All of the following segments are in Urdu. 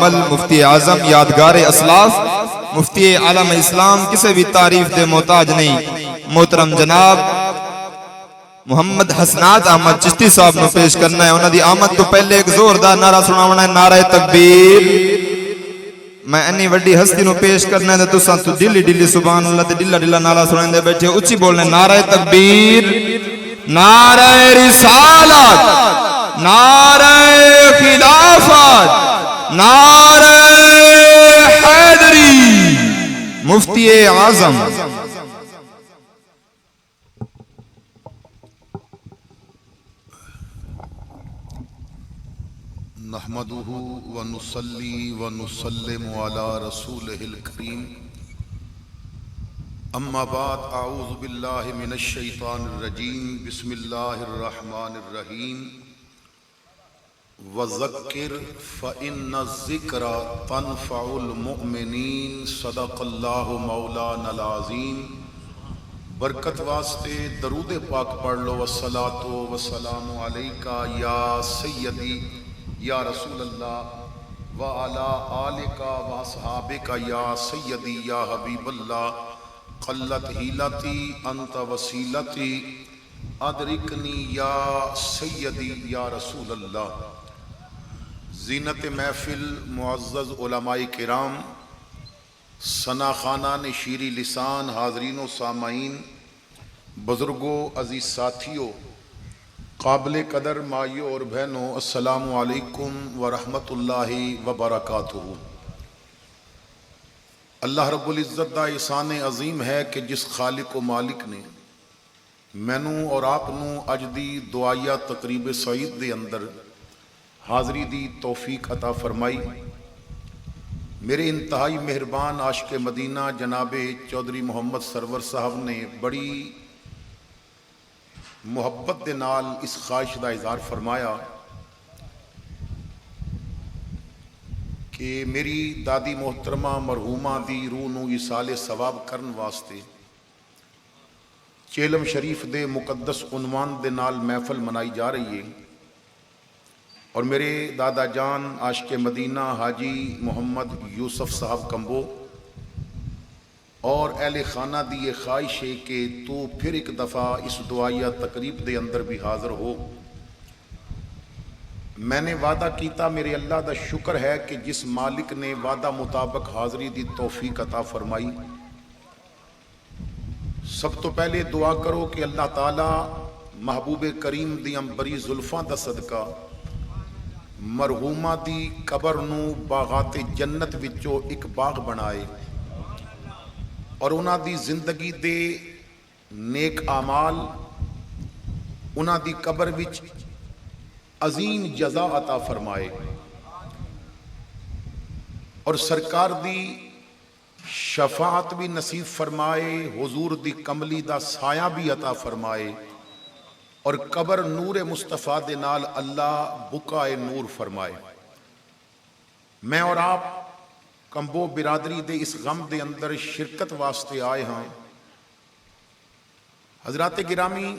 مفتی اعظم یادگار اسلاف مفتی عالم اسلام کسی بھی تعریف دے محتاج نہیں. محترم جناب محمد حسنات احمد چشتی صاحب نے پیش کرنا ہے. انہوں دی آمد تو پہلے ایک زوردار نعرہ سناونا ہے, نعرہ تکبیر. میں انی وڈی ہستی نو پیش کرنا ہے تو سان تو دلی دلی سبحان اللہ تے دلا دلا نعرہ سنائیں دے بیٹھے اچھی بولنے, نعرہ تکبیر, نعرہ رسالت, نعرہ خلافت, نعرہ حیدری. مفتی اعظم. نحمده ونصلي ونسلم على رسوله الكريم. اما بعد, اعوذ باللہ من الشیطان الرجیم. بسم اللہ الرحمن الرحیم. وذکر فإن الذکر تنفع المؤمنین. صدق اللہ مولانا العظیم. برکت واسطے درود پاک پڑھ لو. والصلاۃ والسلام علیکہ یا سیدی یا رسول اللہ وعلی آلکہ واصحابکہ یا سیدی یا حبیب اللہ. قلت حیلتی انت وسیلتی ادرکنی یا سیدی یا رسول اللہ. زینت محفل معزز علماء کرام, ثنا خانان شیری لسان, حاضرین و سامعین, بزرگوں, عزیز ساتھیوں, قابل قدر مائیوں اور بہنوں, السلام علیکم ورحمۃ اللہ وبرکاتہ. اللہ رب العزت دا احسان عظیم ہے کہ جس خالق و مالک نے مینوں اور آپ نو اج دی دعائیہ تقریب سعید دے اندر حاضری دی توفیق عطا فرمائی. میرے انتہائی مہربان عاشق مدینہ جناب چودھری محمد سرور صاحب نے بڑی محبت دے نال اس خواہش دا اظہار فرمایا کہ میری دادی محترمہ مرحومہ دی روح نو ایصال ثواب کرن واسطے چیلم شریف دے مقدس عنوان دے نال محفل منائی جا رہی ہے. اور میرے دادا جان عاشق مدینہ حاجی محمد یوسف صاحب کمبو اور اہل خانہ دی یہ خواہش ہے کہ تو پھر ایک دفعہ اس دعائیہ تقریب دے اندر بھی حاضر ہو. میں نے وعدہ کیتا, میرے اللہ دا شکر ہے کہ جس مالک نے وعدہ مطابق حاضری دی توفیق عطا فرمائی. سب تو پہلے دعا کرو کہ اللہ تعالی محبوب کریم دی امبری زلفاں دا صدقہ مرحومہ دی قبر نو باغات جنت وچوں ایک باغ بنائے اور انہاں دی زندگی دے نیک اعمال انہاں دی قبر وچ عظیم جزا عطا فرمائے اور سرکار دی شفاعت بھی نصیب فرمائے, حضور دی کملی دا سایہ بھی عطا فرمائے اور قبر نور مصطفیٰ دے نال اللہ بقائے نور فرمائے. میں اور آپ کمبو برادری دے اس غم دے اندر شرکت واسطے آئے ہاں. حضرات گرامی,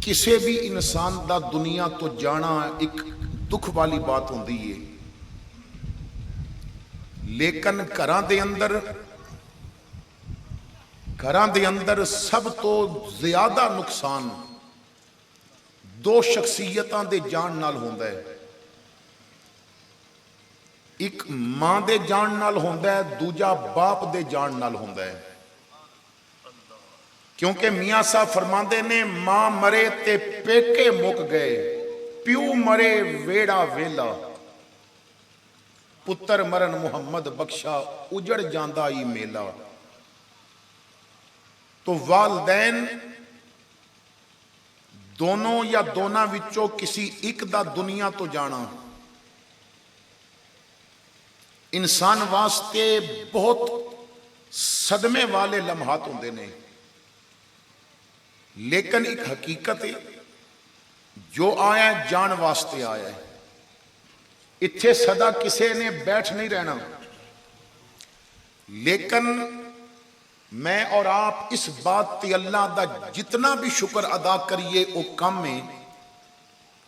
کسے بھی انسان دا دنیا تو جانا ایک دکھ والی بات ہوندی ہے, لیکن گھراں دے اندر سب تو زیادہ نقصان دو شخصیتاں دے جان نال ہوندا ہے. ایک ماں دے جان نال ہوندا ہے, دوجا باپ دے جان نال ہوندا ہے. کیونکہ میاں صاحب فرماندے نے ماں مرے تے پیکے مک گئے, پیو مرے ویڑا ویلا, پتر مرن محمد بخشا اجڑ جاندا ای میلا. تو والدین دونوں یا دونوں وچوں کسی ایک دا دنیا تو جانا انسان واسطے بہت صدمے والے لمحات ہوندے نے. لیکن ایک حقیقت ہے, جو آیا ہے جان واسطے آیا ہے. اتھے صدا کسے نے بیٹھ نہیں رہنا. لیکن میں اور آپ اس بات تے اللہ دا جتنا بھی شکر ادا کریے وہ کم ہے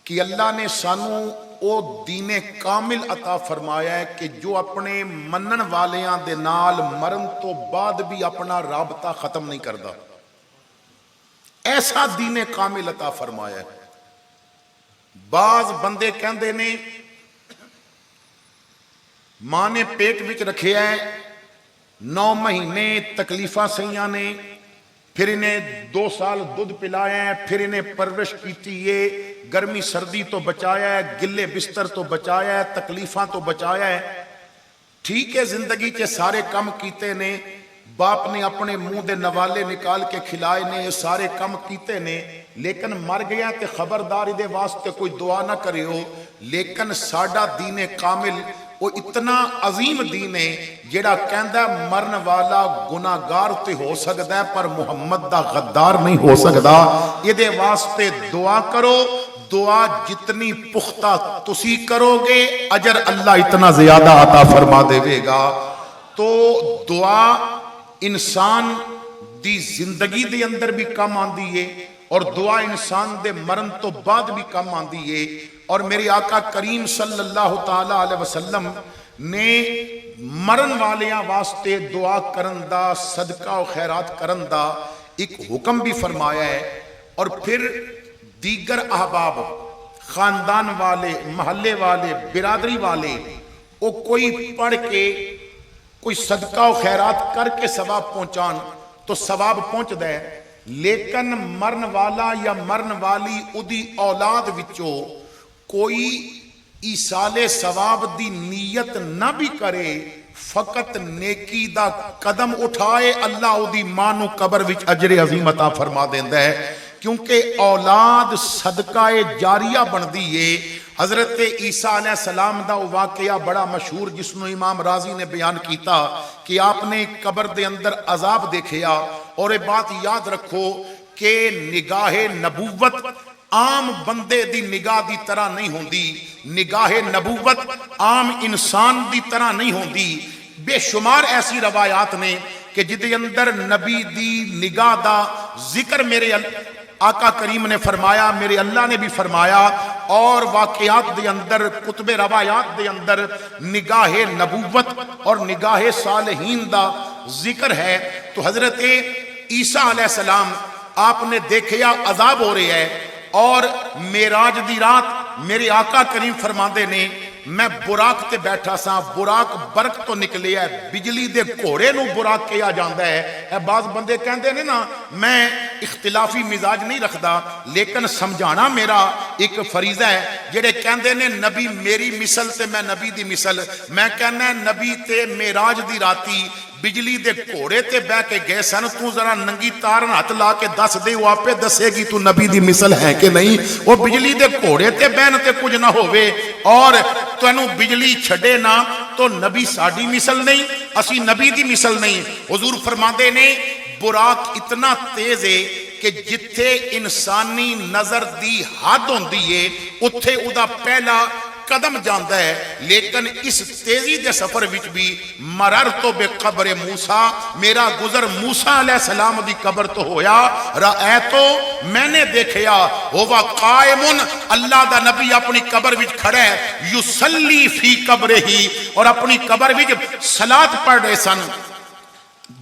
کہ اللہ نے سانو او دین کامل عطا فرمایا ہے کہ جو اپنے منن والیاں دے نال مرن تو بعد بھی اپنا رابطہ ختم نہیں کردا، ایسا دین کامل عطا فرمایا ہے۔ بعض بندے کہندے نے ماں نے پیٹ وچ رکھیا ہے 9 مہینے تکلیفاں سہیاں نے، پھر انہیں 2 سال دودھ پلایا ہے، پھر انہیں پرورش کیتی ہے، گرمی سردی تو بچایا ہے، گلے بستر تو بچایا ہے، تکلیفاں تو بچایا ہے۔ ٹھیک ہے زندگی چے سارے کم کیتے نے، باپ نے اپنے منہ دے نوالے نکال کے کھلائے نے، سارے کم کیتے نے، لیکن مر گیا تے خبردار دے واسطے کوئی دعا نہ کرے ہو۔ لیکن ساڈا دین کامل وہ اتنا عظیم دین ہے جیڑا کہندا ہے مرن والا گناہگار تے ہو سکدا ہے پر محمد دا غدار نہیں ہو سکدا۔ یہ دے واسطے دعا کرو، دعا جتنی پختہ تسی کرو گے اجر اللہ اتنا زیادہ عطا فرما دے گا۔ تو دعا انسان دی زندگی دے اندر بھی کم آندی ہے اور دعا انسان دے مرن تو بعد بھی کم آندی ہے۔ اور میرے آقا کریم صلی اللہ تعالی علیہ وسلم نے مرن والیاں واسطے دعا کرن دا، صدقہ و خیرات کرن دا ایک حکم بھی فرمایا ہے۔ اور پھر دیگر احباب، خاندان والے، محلے والے، برادری والے، وہ کوئی پڑھ کے کوئی صدقہ و خیرات کر کے ثواب پہنچان تو ثواب پہنچ دے، لیکن مرن والا یا مرن والی ادی اولاد وچوں کوئی ایصال ثواب دی نیت نہ بھی کرے، فقط نیکی دا قدم اٹھائے، اللہ ادی ماں نو قبر وچ اجر عظیم عطا فرما دیندا ہے، کیونکہ اولاد صدقہ جاریہ بندی ہے۔ حضرت عیسیٰ علیہ السلام دا واقعہ بڑا مشہور جس نو امام رازی نے بیان کیتا کہ آپ نے قبر دے اندر عذاب دیکھیا، اور یہ بات یاد رکھو کہ نگاہ نبوت عام بندے دی نگاہ دی طرح نہیں ہوندی، نگاہ نبوت عام انسان دی طرح نہیں ہوندی۔ بے شمار ایسی روایات نے کہ جدے اندر نبی دی نگاہ دا ذکر میرے آقا کریم نے فرمایا، میرے اللہ نے بھی فرمایا، اور واقعات دے اندر، کتب روایات دے اندر نگاہ نبوت اور نگاہ صالحین دا ذکر ہے۔ تو حضرت عیسیٰ علیہ السلام آپ نے دیکھیا عذاب ہو رہے ہے، اور معراج دی رات میرے آقا کریم فرماندے نے میں براق تے بیٹھا سا، براق برق تو نکلے ہے، بجلی دے گھوڑے نو براق کیا جاندا ہے۔ بعض بندے کہندے نے نا میں اختلافی مزاج نہیں رکھدا، لیکن سمجھانا میرا ایک فریضہ ہے۔ جڑے کہندے نے نبی میری مثل تے میں نبی دی مثل، میں کہنا نبی تے معراج دی راتی بجلی دے گھوڑے تے بہ کے گئے سن، تو ذرا ننگی تار ہاتھ لا کے دس دے، وہ آپے دسے گی تو نبی دی مثل ہے کہ نہیں۔ وہ بجلی دے گھوڑے تے بہن تے کچھ نہ ہوئے اور تینوں بجلی چھڑے نہ تو نبی ساڈی مثل نہیں، اسی نبی دی مثل نہیں۔ حضور فرماندے نے براق اتنا تیز ہے کہ جتھے انسانی نظر دی حد ہوندی ہے اتھے او دا پہلا قدم جاندا ہے، لیکن اس تیزی دے سفر وچ بھی مررتو بے قبر موسیٰ، میرا گزر موسیٰ علیہ السلام دی قبر تو ہویا، رأیتو میں نے دیکھیا، ہوا قائمن، اللہ دا نبی اپنی قبر وچ کھڑا ہے، یسلی فی قبر ہی، اور اپنی قبر وچ صلاۃ پڑھ رہے سن۔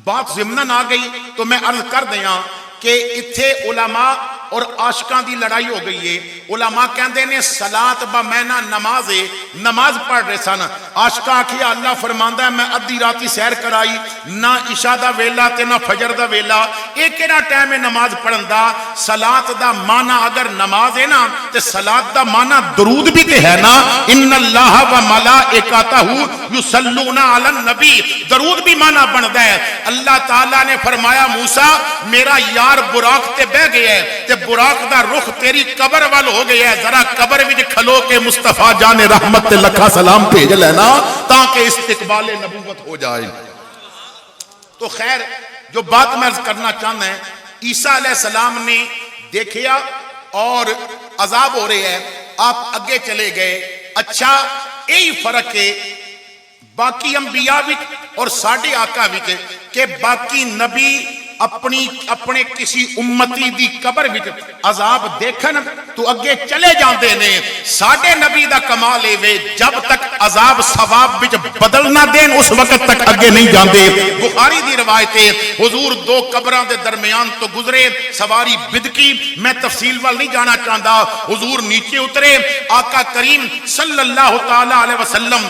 بات ضمناً آ گئی تو میں عرض کر دیاں کہ اتھے علماء اور عاشقاں دی لڑائی ہو گئی ہے۔ علماء کہندے نے صلاۃ بمعنی نماز ہے، نماز پڑھ رہے سن۔ عاشقاں آکھیا اللہ فرماندا ہے میں ادھی راتی سیر کرائی، نہ عشاء دا ویلا تے نہ فجر دا ویلا، اے کیڑا ٹائم ہے نماز پڑھن دا؟ صلاۃ دا معنی اگر نماز ہے نا تے صلاۃ دا معنی درود بھی تے ہے نا، ان اللہ و ملائکتہ یصلون علی النبی، درود بھی معنی بندا ہے۔ اللہ تعالیٰ نے فرمایا موسیٰ میرا یار براق تے بہ گیا ہے تے براق دا رخ تیری قبر وال ہو گیا ہے، ذرا قبر وچ کھلو کے مصطفیٰ جان رحمت تے لکھا سلام بھیج لینا تاکہ استقبال نبوت ہو جائے۔ تو خیر جو بات میں عرض کرنا چاہتا ہے، عیسیٰ علیہ السلام نے دیکھیا اور عذاب ہو رہے ہیں، آپ اگے چلے گئے۔ اچھا یہی فرق ہے باقی انبیاء وچ اور ساڈے آقا وچ کہ باقی نبی اپنے کسی امتی دی قبر وچ عذاب دیکھن تو اگے چلے جاندے نے. ساڈے نبی دا کمال اے وے جب تک عذاب ثواب وچ بدل نہ دین اس وقت تک اگے نہیں جاندے. بخاری دی روایت ہے حضور دو قبراں دے درمیان تو گزرے, سواری بدکی, میں تفصیل وال نہیں جانا چاہتا. حضور نیچے اترے, آقا کریم صلی اللہ تعالی علیہ وسلم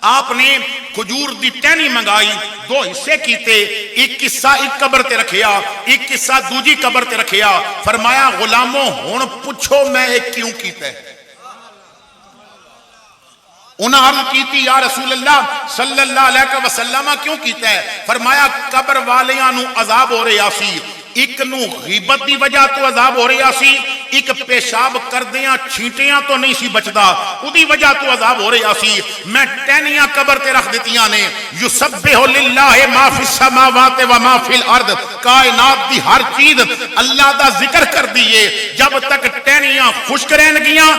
آپ نے کھجور دی ٹہنی منگائی, دو حصے کیتے, ایک قصہ ایک قبر تے رکھیا, ایک قصہ دوجی قبر تے رکھیا. فرمایا غلاموں ہن پوچھو میں ایک کیوں کیتا ہے. انہاں عرض کیتی یا رسول اللہ صلی اللہ علیہ وسلم کیوں کیتا ہے؟ فرمایا قبر والیاں نو عذاب ہو رہا سی, ایک نو غیبت دی وجہ تو عذاب ہو رہا سی, ایک پیشاب کردیاں چھینٹیاں تو نہیں سی بچدا اودی وجہ تو عذاب ہو رہا سی. میں ٹہنیاں قبر تے رکھ دتیاں نے, یسبح للہ ما فی السماوات و ما فی الارض, کائنات دی ہر چیز اللہ دا ذکر کر دیے. جب تک ٹہنیاں خشک رہن گیاں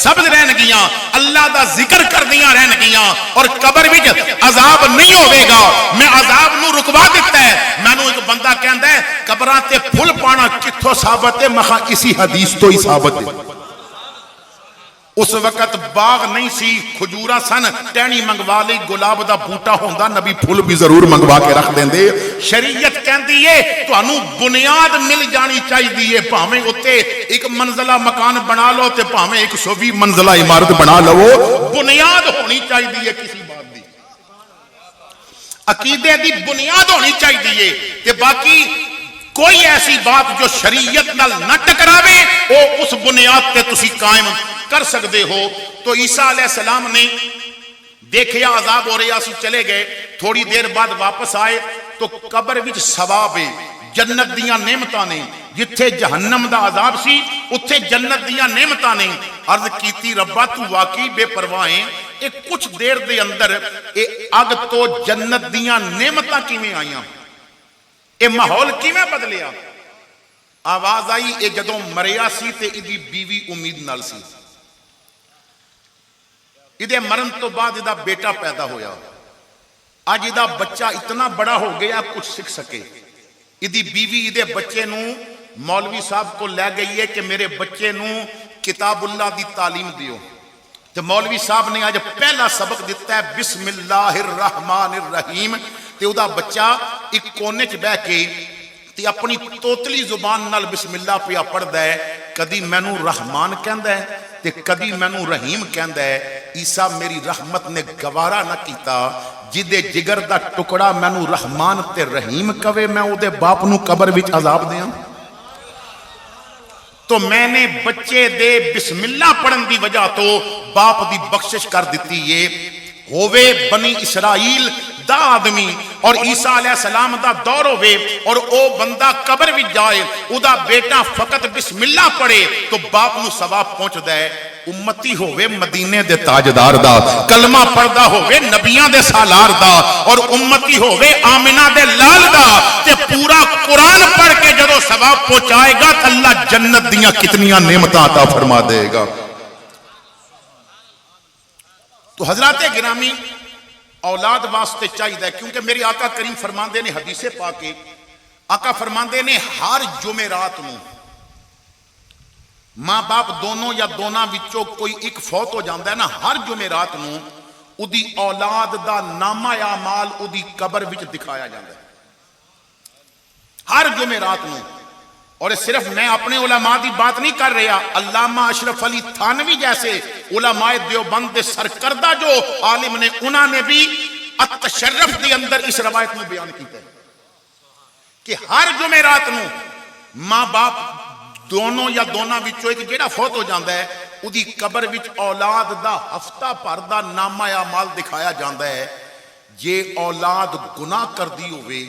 سبز رہن گیاں اللہ دا ذکر کر دیاں رہن گیاں اور قبر وچ عذاب نہیں ہوے گا. میں عذاب نو رکوا دیتا ہے. مینوں ایک بندہ کہندا ہے قبراں تے پھل پانا کتھوں ثابت ہے؟ مخا اسی حدیث تو ہی ثابت ہے. اس وقت باغ نہیں سی, کھجوراں سن, ٹہنی منگوا لی, گلاب دا بوٹا ہوندا نبی پھل بھی ضرور منگوا کے رکھ دیندے. شریعت کہندی ہے تانوں بنیاد مل جانی چاہیے, بھاویں اوتے ایک منزلہ مکان بنا لو تے بھاویں 120 منزلہ عمارت بنا لو, بنیاد ہونی چاہیے کسی بات دی, عقیدے دی بنیاد ہونی چاہیے. تے باقی کوئی ایسی بات جو شریعت نال نہ ٹکراوے وہ اس بنیاد تے تسی قائم کر سکتے ہو. تو عیسیٰ علیہ السلام نے دیکھیا عذاب ہو رہا سی, چلے گئے. تھوڑی دیر بعد واپس آئے تو قبر وچ ثواب ہے, جنت دیاں نعمتاں نے. جتھے جہنم دا عذاب سی اتھے جنت دیاں نعمتاں نے. عرض کیتی ربا تو واقعی بے پرواہ ہے, اے کچھ دیر دے اندر اے اگ تو جنت دیاں نعمتاں کیویں آئیاں, اے ماحول کیویں بدلیا؟ آواز آئی اے جدوں مریا سی تے ایدی بیوی امید نال سی, ایدے مرن تو بعد ایدہ بیٹا پیدا ہویا, آج ایدہ بچہ اتنا بڑا ہو گیا کچھ سکھ سکے. ایدی بیوی ایدے بچے نو مولوی صاحب کو لے گئی ہے کہ میرے بچے نو کتاب اللہ دی تعلیم دیو. تو مولوی صاحب نے آج پہلا سبق دیتا ہے بسم اللہ الرحمن الرحیم. تے ادا بچہ ایک کونے چ بہ کے تے اپنی توتلی زبان نال بسم اللہ پیا پڑھدا ہے. کدی مینوں رحمان کہندا ہے تے کدی مینوں رحیم کہندا ہے. عیسیٰ میری رحمت نے گوارا نہ کیتا, جدے جگر دا ٹکڑا مینوں رحمان تے رحیم کہے میں او دے باپ نو قبر وچ عذاب دیاں. تو میں نے بچے دے بسم اللہ پڑھن دی وجہ تو باپ دی بخشش کر دیتی ہے. ہووے بنی اسرائیل دا آدمی اور عیسیٰ علیہ السلام دا دور ہوئے اور او بندہ قبر بھی جائے, او دا بیٹا فقط بسم اللہ پڑھے تو باپ نو ثواب پہنچ دے. امتی ہوئے مدینے دے تاجدار دا, کلمہ پڑھدا ہوئے نبیاں دے سالار دا, اور امتی ہوئے آمنہ دے لال دا, تے پورا قرآن پڑھ کے جدو ثواب پہنچائے گا تو اللہ جنت دیاں کتنیاں نعمتاں عطا فرما دے گا. تو حضرات گرامی اولاد واسطے چاہیے, کیونکہ میری آقا کریم فرماندے نے حدیث پاک کے, آقا فرماندے نے ہر جمعرات نو ماں باپ دونوں یا دونوں وچوں کوئی ایک فوت ہو جاندہ ہے نا, ہر جمعرات نو ادی اولاد دا نامہ اعمال ادی قبر وچ دکھایا جاندہ ہے ہر جمعرات نو. اور صرف میں اپنے علماء دی بات نہیں کر رہا, علامہ اشرف علی تھانوی جیسے علماء دیوبند دے سرکردہ جو عالم نے, انہوں نے بھی التشرف دی اندر اس روایت میں بیان کیتا ہے کہ ہر جمعرات نو ماں باپ دونوں یا دونوں وچوں ایک جیڑا فوت ہو جاندہ ہے ادی قبر وچ اولاد دا ہفتہ بھر دا نامہ اعمال دکھایا جاندہ ہے. جے اولاد گناہ کر دی ہوئے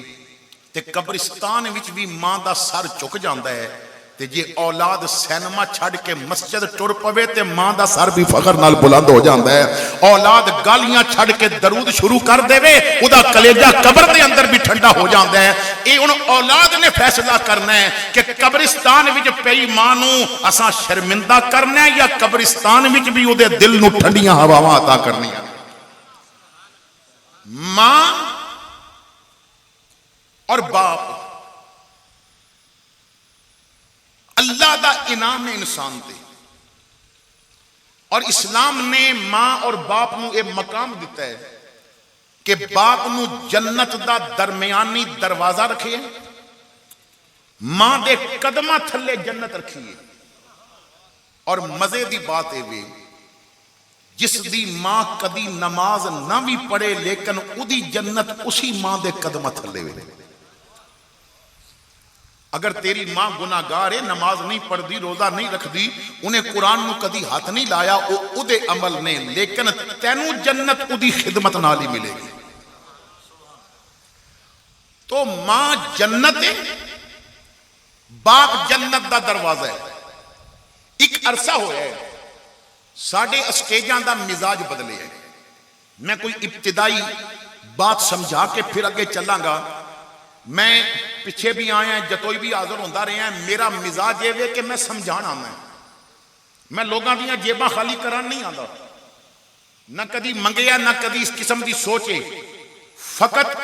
تے قبرستان وچ بھی ماں دا سر چک جاندہ ہے, تے جے اولاد سینما چھڑ کے مسجد ٹر پوے تے ماں دا سر بھی فخر نال بلند ہو جاندہ ہے. اولاد گالیاں چھڑ کے درود شروع کر دے وے ادا کلیجہ قبر دے اندر بھی ٹھنڈا ہو جاندہ ہے. اے ان اولاد نے فیصلہ کرنا ہے کہ قبرستان وچ پئی ماں نو اساں شرمندہ کرنا ہے یا قبرستان وچ بھی اودے دل نو ٹھنڈیاں ہواواں عطا کرنی ہیں. ماں اور باپ اللہ دا انعام ہے انسان تے. اور اسلام نے ماں اور باپ نو ایک مقام دیتا ہے کہ باپ نو جنت دا درمیانی دروازہ رکھے, ماں دے قدمہ تھلے جنت رکھیے. اور مزے دی بات ہے وے جس دی ماں کدی نماز نہ بھی پڑھے لیکن ادی جنت اسی ماں دے قدمہ تھلے وے. اگر تیری ماں گناہگار ہے, نماز نہیں پڑھ دی, روزہ نہیں رکھ دی, انہیں قرآن نو کدی ہاتھ نہیں لایا, او ادے عمل نے, لیکن تینو جنت ادی خدمت نال ہی ملے گی. تو ماں جنت ہے, باپ جنت دا دروازہ ہے. ایک عرصہ ہویا ہے ساڑھے اسٹیجاں دا مزاج بدلے ہے. میں کوئی ابتدائی بات سمجھا کے پھر آگے چلاں گا. میں پیچھے بھی آیا ہیں, جتوئی بھی حاضر ہوندہ رہے ہیں, میرا مزاج یہ ہے کہ میں سمجھانا میں لوگاں دیاں جیباں خالی کران نہیں آندا, نہ کدی منگیا نہ کدی اس قسم دی سوچے, فقط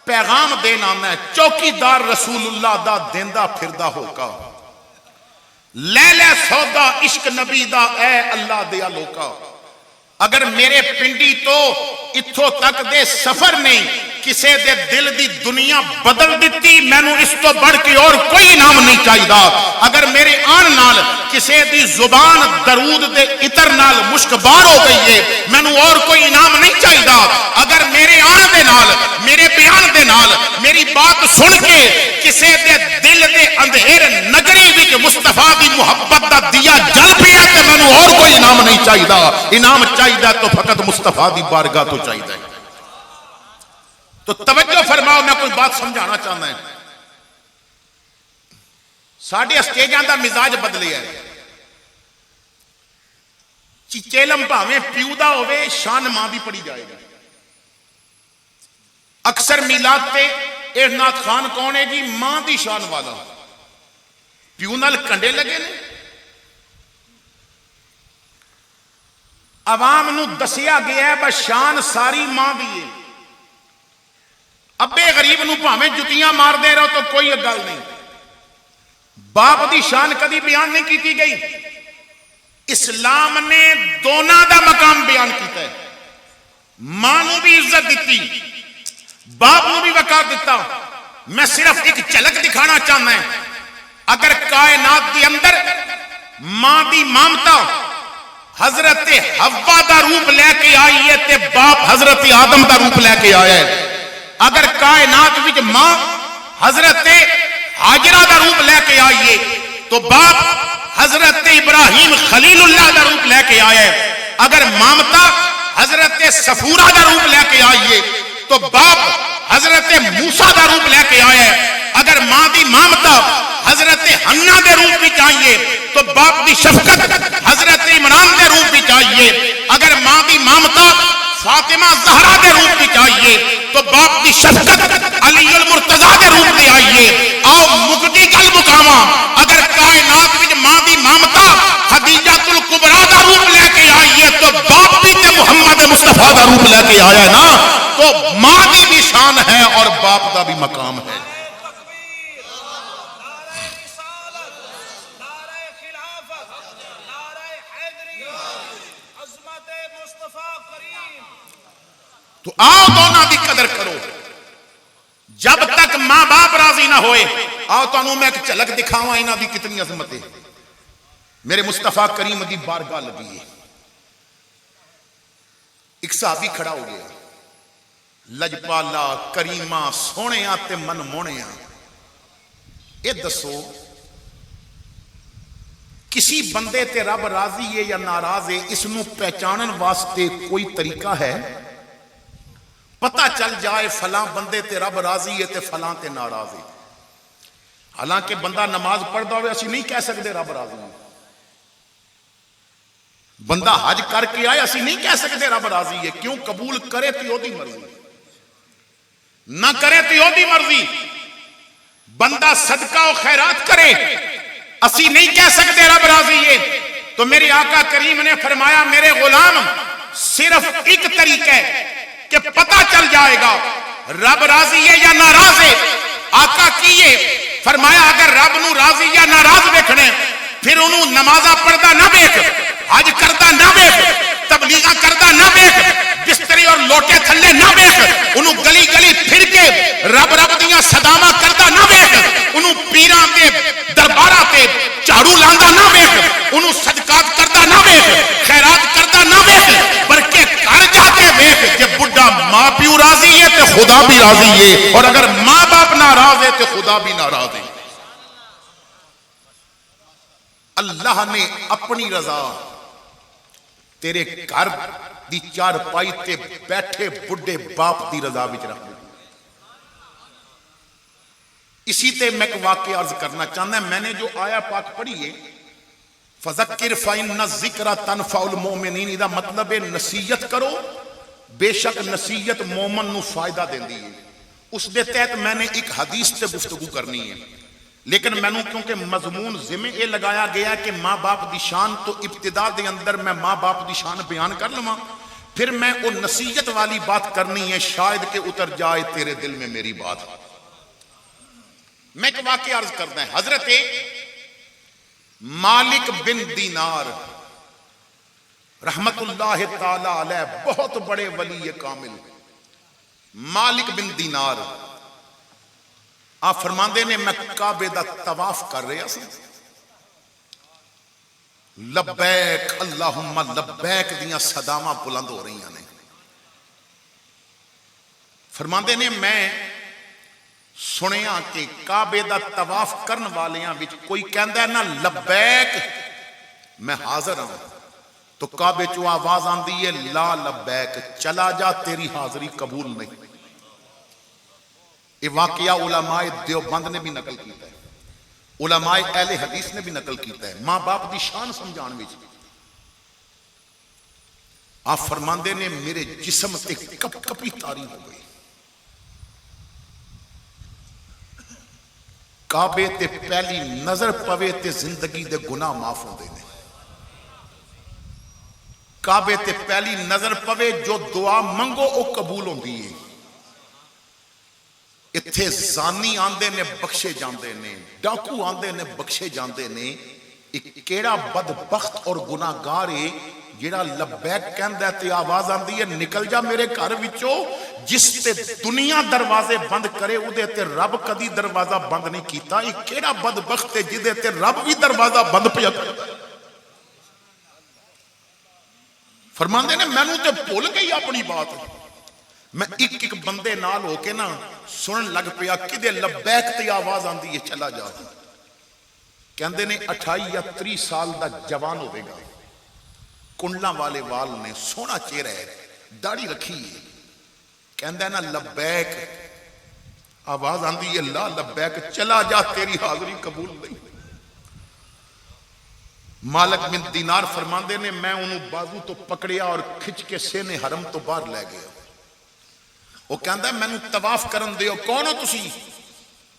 پیغام دینا میں چوکیدار رسول اللہ دا دیندہ پھردہ ہوکا, لے لے سودا عشق نبی دا اے اللہ دیا لوکا. اگر میرے پنڈی تو اتھو تک دے سفر نہیں کسے دے دل دی دنیا بدل دیتی, میں نو اس تو بڑھ کے اور کوئی نام نہیں چاہیے دا. اگر میرے آن نال کسے دی زبان درود دے اتر نال مشکبار ہو گئی ہے, میں نو اور کوئی انعام نہیں چاہیے دا. اگر میرے آن دے نال میرے بیان دے نال میری بات سن کے کسے دے دل دے اندھیر نگری وچ مصطفیٰ دی محبت دا دیا جل پیا تے میں نو اور کوئی انعام نہیں چاہیے دا. انعام چاہیے دا تو فقط مصطفیٰ دی بارگاہ تو چاہیے دا. تو توجہ فرماؤ, میں کوئی بات سمجھانا چاہتا ہے. ساڑھے اسٹیجاں دا مزاج بدلے ہے. چیلم بھاویں پیودا ہوئے شان ماں بھی پڑی جائے گا. اکثر میلاد تے اے نات خان کون ہے جی, ماں دی شان والا. پیو نال کنڈے لگے نے, عوام نو دسیا گیا ہے بس شان ساری ماں دی ہے. ابے غریب نو بھاویں جتیاں مار دے رہو تو کوئی گل نہیں, باپ دی شان کدی بیان نہیں کیتی گئی. اسلام نے دونوں دا مقام بیان کیتا ہے, ماں نو بھی عزت دیتی, باپ نو بھی وقار دیتا. میں صرف ایک جھلک دکھانا چاہتا ہے. اگر کائنات دی اندر ماں دی مامتا حضرت حوا دا روپ لے کے آئی ہے تے باپ حضرت آدم دا روپ لے کے آیا ہے. اگر کائنات وچ ماں حضرت حاجرہ دا روپ لے کے آئیے تو باپ حضرت ابراہیم خلیل اللہ دا روپ لے کے آئے. اگر مامتا حضرت صفورہ دا روپ لے کے آئیے تو باپ حضرت موسیٰ دا روپ لے کے آئے. اگر ماں دی مامتا حضرت حنہ دے روپ بھی چاہیے تو باپ دی شفقت حضرت عمران دے روپ بھی چاہیے. اگر ماں دی مامتا فاطمہ زہرا دے روپ بھی چاہیے تو باپ دی شفقت علی المرتضیٰ دے روپ بھی آئیے. آؤ مقدی گل مقامہ, اگر کائنات وچ ماں دی مامتا خدیجہ الکبریٰ دا روپ لے کے آئیے تو باپ بھی تے محمد مصطفیٰ دا روپ لے کے آیا ہے نا. تو ماں دی بھی شان ہے اور باپ دا بھی مقام ہے. تو آؤ دونوں دی قدر کرو. جب تک ماں باپ راضی نہ ہوئے, آؤ تو میں ایک جھلک دکھاواں انہاں دی کتنی عظمت ہے. میرے مصطفیٰ کریم دی بارگاہ لگی ہے. ایک صحابی کھڑا ہو گیا, لجپالا کریمہ سونےاں تے من موڑیاں. اے دسو کسی بندے تے رب راضی ہے یا ناراض ہے, اس نو پہچانن واسطے کوئی طریقہ ہے؟ پتہ چل جائے فلاں بندے تے رب راضی ہے تے فلاں تے ناراض ہے. حالانکہ بندہ نماز پڑھتا ہوئے اسی نہیں کہہ سکتے رب راضی ہے. بندہ حج کر کے آئے اسی نہیں کہہ سکتے رب راضی ہے. کیوں؟ قبول کرے تو یودی مرضی, نہ کرے تو یودی مرضی. بندہ صدقہ و خیرات کرے اسی نہیں کہہ سکتے رب راضی ہے. تو میرے آقا کریم نے فرمایا میرے غلام صرف ایک طریقہ ہے کہ پتہ چل جائے گا رب راضی ہے یا ناراض ہے. آقا کیے فرمایا اگر رب نو راضی یا ناراض ویکھنے پھر انہوں نمازاں پڑھدا نہ ویکھ، حج کردا نہ ویکھ، تبلیغاں کردا نہ ویکھ، بستری اور لوٹے تھلے نہ ویکھ، انہوں گلی گلی پھر کے رب رب دیاں صداواں کردا نہ ویکھ، انہوں پیراں دے درباراں تے جھاڑو لاندا نہ ویکھ، انہوں صدقات کردا نہ ویکھ، خیرات کردا نہ ویکھ، بلکہ گھر جا کے ویکھ کہ بڈھا ماں پیو راضی ہے تے خدا بھی راضی ہے، اور اگر ماں باپ ناراض ہے تے خدا بھی ناراض ہے۔ اللہ نے اپنی رضا تیرے گھر دی چار پائی تے بیٹھے بڈھے باپ دی رضا وچ رکھ دی۔ اسی تے میں ایک واقعہ عرض کرنا چاہنا ہے، میں نے جو آیا پاک پڑھی ہے فذکر فإن الذکر تنفع المؤمنین، اس کا مطلب ہے نصیحت کرو، بے شک نصیحت مومن نو فائدہ دیندی ہے۔ اس دے تحت میں نے ایک حدیث تے گفتگو کرنی ہے، لیکن میں نے کیونکہ مضمون ذمہ یہ لگایا گیا کہ ماں باپ دی شان، تو ابتدا دے اندر میں ماں باپ دی شان بیان کر لواں، پھر میں وہ نصیحت والی بات کرنی ہے، شاید کہ اتر جائے تیرے دل میں میری بات۔ میں ایک واقعہ عرض کرنا ہے، حضرت مالک بن دینار رحمت اللہ تعالی علیہ، بہت بڑے ولی کامل، مالک بن دینار، آپ فرماندے نے میں کعبے دا طواف کر رہا سی، لبیک اللہم لبیک دیاں صداواں بلند ہو رہی ہیں۔ فرماندے نے میں سنیا کہ کعبے دا طواف کرن والیاں وچ کوئی کہندا ہے نا لبیک میں حاضر ہوں، تو کعبے چوں آواز آندی ہے لا لبیک، چلا جا تیری حاضری قبول نہیں۔ یہ واقعہ علماء دیوبند نے بھی نقل کیتا ہے، علماء اہل حدیث نے بھی نقل کیتا ہے، ماں باپ دی شان سمجھان وچ۔ آپ فرماندے نے میرے جسم تے کپ کپی تاری ہو گئی، کعبے تے پہلی نظر پوے تے زندگی دے گناہ معاف ہوندے نے، کعبے تے پہلی نظر پوے جو دعا منگو او قبول ہوندی ہے۔ اتھے زانی آندے نے بخشے جاندے نے، ڈاکو آندے نے بخشے جاندے نے، ایک کیڑا بدبخت اور گناہگار ہے جیڑا لبیک کہندا ہے تے آواز آندی ہے نکل جا میرے گھر وچوں، جس تے دنیا دروازے بند کرے او دے تے رب کدی دروازہ بند نہیں کیتا، ایک کیڑا بدبخت ہے جدے تے رب بھی دروازہ بند پیا کردا۔ فرماندے نے مینوں تے بھول گئی اپنی بات، میں ایک ایک بندے نال ہو کے نا سنن لگ پیا کدے لبیک تے آواز آندی ہے چلا جا۔ کہندے نے 28 یا 30 سال دا جوان ہوئے گا، کنڈلاں والے وال نے، سونا چہرہ ہے، داڑھی رکھی ہے، کہندا ہے نا لبیک، آواز آندی ہے لا لبیک، چلا جا تیری حاضری قبول نہیں۔ مالک بن دینار فرماندے نے میں انہوں بازو تو پکڑیا اور کھچ کے سینے حرم تو باہر لے گیا۔ وہ کہندا ہے میں نے طواف کرن دیو، کون ہو تسی؟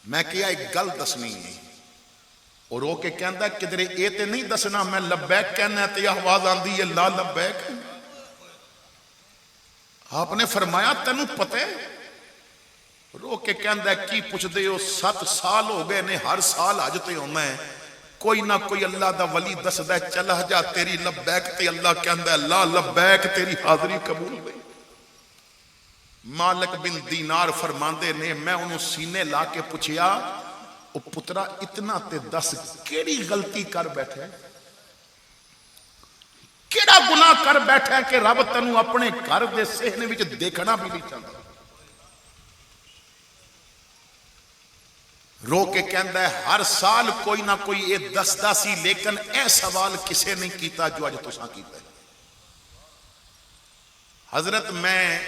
میں کیا ایک گل دسنی ہے، اور وہ کہ کہندا ہے کدھر اے تے نہیں دسنا میں لبیک کہنا ہے تے آواز آندی ہے لا لبیک۔ آپ نے فرمایا تینوں پتہ ہے؟ رو کے کہندا ہے کی پوچھ دے ہو، 7 سال ہو گئے نے ہر سال حج تے ہونا ہے، کوئی نہ کوئی اللہ دا ولی دسدا ہے چلا جا تیری لبیک، تے اللہ کہندا ہے لا لبیک تیری حاضری قبول نہیں۔ مالک بن دینار فرماندے نے میں انہوں سینے لا کے پوچھیا او پترا اتنا تے دس کیڑی غلطی کر بیٹھے، کیڑا گناہ کر بیٹھے کہ رب تینوں اپنے گھر دے صحنے وچ دیکھنا بھی نہیں چاہتا۔ رو کے کہندا ہے ہر سال کوئی نہ کوئی یہ دسدا سی، لیکن اے سوال کسے نہیں کیتا جو اج تساں کیتا ہے۔ حضرت میں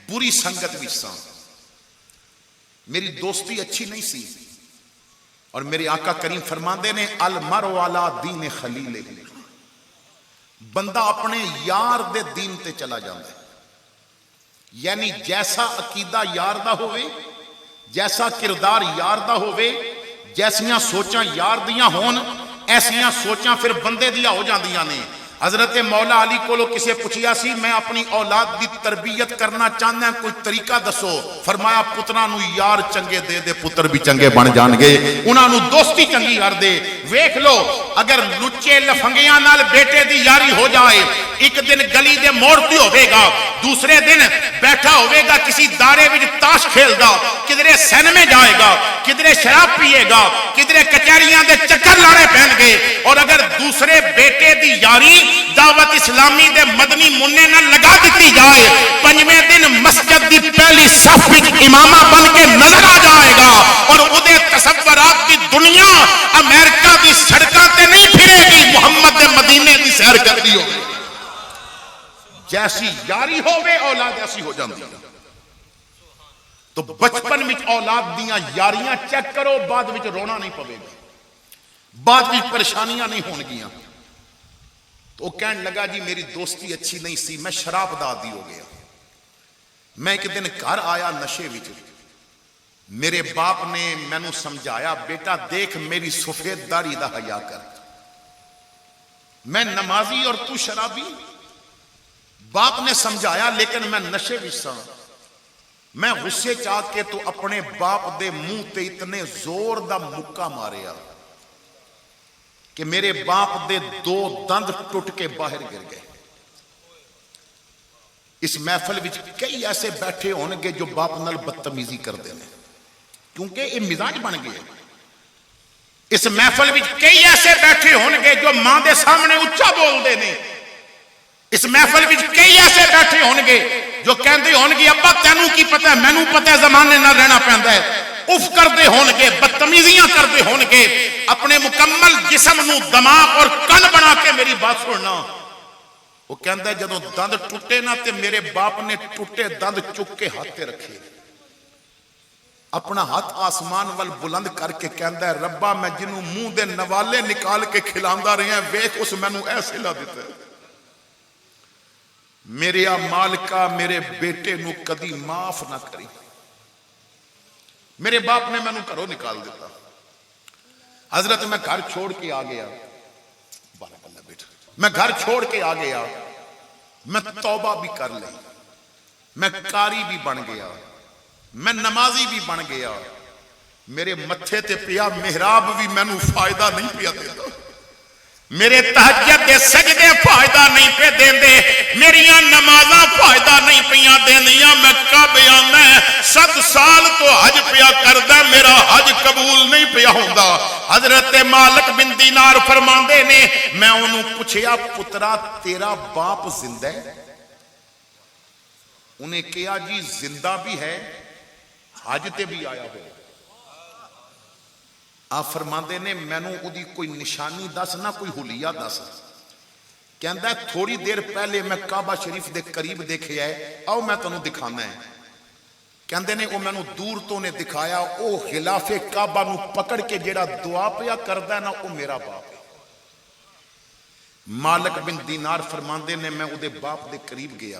بری سنگت وچ ساں، میری دوستی اچھی نہیں سی، اور میرے آقا کریم فرماندے نے المرء علی دین خلیلہ، بندہ اپنے یار دے دین تے چلا جاندا ہے، یعنی جیسا عقیدہ یار دا ہوئے، جیسا کردار یار دا ہوئے، جیسیاں سوچاں یار دیاں ہون، ایسیاں سوچاں پھر بندے دیاں ہو جاندیاں نے۔ حضرت مولا علی کو کسے پوچھیا سی میں اپنی اولاد دی تربیت کرنا چاہنا کوئی طریقہ دسو، فرمایا پتراں نو یار چنگے دے دے پتر بھی چنگے بن جان گے، انہاں نو دوستی چنگی کر دے۔ ویکھ لو اگر لچے لفنگیاں نال بیٹے دی یاری ہو جائے، ایک دن گلی دے موڑ تے ہوے گا، دوسرے دن بیٹھا ہوے گا کسی دارے وچ تاش کھیلدا، کدھرے سینمے جائے گا، کدھرے شراب پیے گا، کدھرے کچہریاں دے چکر لانے پہن گے۔ اور اگر دوسرے بیٹے دی یاری دعوت اسلامی دے مدنی منع نہ لگا دیتی جائے، پنجویں دن مسجد دی پہلی صف وچ امامہ بن کے نظر آ جائے گا، اور اودے تصورات دی دنیا امریکہ دی سڑکاں تے نہیں پھرے گی، محمد دے مدینے دی سیر کردی ہوگی۔ جیسی یاری ہوے اولاد ایسی ہو جاندی ہے۔ تو بچپن وچ اولاد دیاں یاریاں چیک کرو، بعد وچ رونا نہیں پوے گا، بعد وچ پریشانیاں نہیں ہون گیاں۔ تو وہ کہنے لگا جی میری دوستی اچھی نہیں سی، میں شراب دا عادی ہو گیا۔ میں ایک دن گھر آیا نشے وچ، میرے باپ نے مینوں سمجھایا بیٹا دیکھ میری سفید داڑھی دا حیا کر، میں نمازی اور تو شرابی۔ باپ نے سمجھایا لیکن میں نشے وچ سا، میں غصے چاہ کے تو اپنے باپ دے منہ تے اتنے زور دا مکہ ماریا کہ میرے باپ دے 2 دند ٹوٹ کے باہر گر گئے۔ اس محفل وچ کئی ایسے بیٹھے ہون گے جو باپ نال بدتمیزی کر دے نے، کیونکہ یہ مزاج بن گئے۔ اس محفل وچ کئی ایسے بیٹھے ہون گے جو ماں دے سامنے اچھا بول دے نے۔ اس محفل وچ کئی ایسے بیٹھے ہون گے جو کہندے ہون گے ابا تینوں کی پتہ ہے، مینوں پتہ ہے زمانے نال رہنا پیندا ہے۔ اف کردے ہون گے، بدتمیزیاں کردے ہون گے، اپنے مکمل جسم نو دماغ اور کن بنا کے میری بات سننا۔ وہ کہندا ہے جدوں دند ٹوٹے نا تے میرے باپ نے ٹوٹے دند چک کے ہاتھ تے رکھے، اپنا ہاتھ آسمان وال بلند کر کے کہندا ہے ربا میں جنوں منہ دے نوالے نکال کے کھلاندا رہیا ویکھ اس مینوں ایسے لا دیتا ہے۔ میرے مالکا میرے بیٹے نو کدی معاف نہ کری۔ میرے باپ نے مینوں گھروں نکال دیتا۔ حضرت میں گھر چھوڑ کے آ گیا، بارک اللہ بیٹا، میں گھر چھوڑ کے آ گیا، میں توبہ بھی کر لی، میں قاری بھی بن گیا، میں نمازی بھی بن گیا، میرے متھے تے پیا محراب بھی مینوں فائدہ نہیں پیا دیتا، میرے تہجد دے سجدے فائدہ نہیں پہ دیندے، میریاں نمازاں فائدہ نہیں پیاں دیندیاں، میں کب آنا 7 سال تو حج پیا کردا میرا حج قبول نہیں پیا ہوندا۔ حضرت مالک بن دینار فرماندے نے میں انہوں پوچھیا پترا تیرا باپ زندہ ہے؟ انہیں کہا جی زندہ بھی ہے، حج تے بھی آیا ہو۔ آپ فرماندے نے مینوں اودی کوئی نشانی دس نہ کوئی حلیہ دس۔ کہندا ہے تھوڑی دیر پہلے میں کعبہ شریف دے قریب دیکھیا ہے، آؤ میں تنوں دکھانا ہے۔ کہندے نے او مینوں دور تو نے دکھایا، او غلاف کعبہ نو پکڑ کے جیڑا دعا پیا کردا ہے نا او میرا باپ ہے۔ مالک بن دینار فرماندے نے میں اودے باپ دے قریب گیا،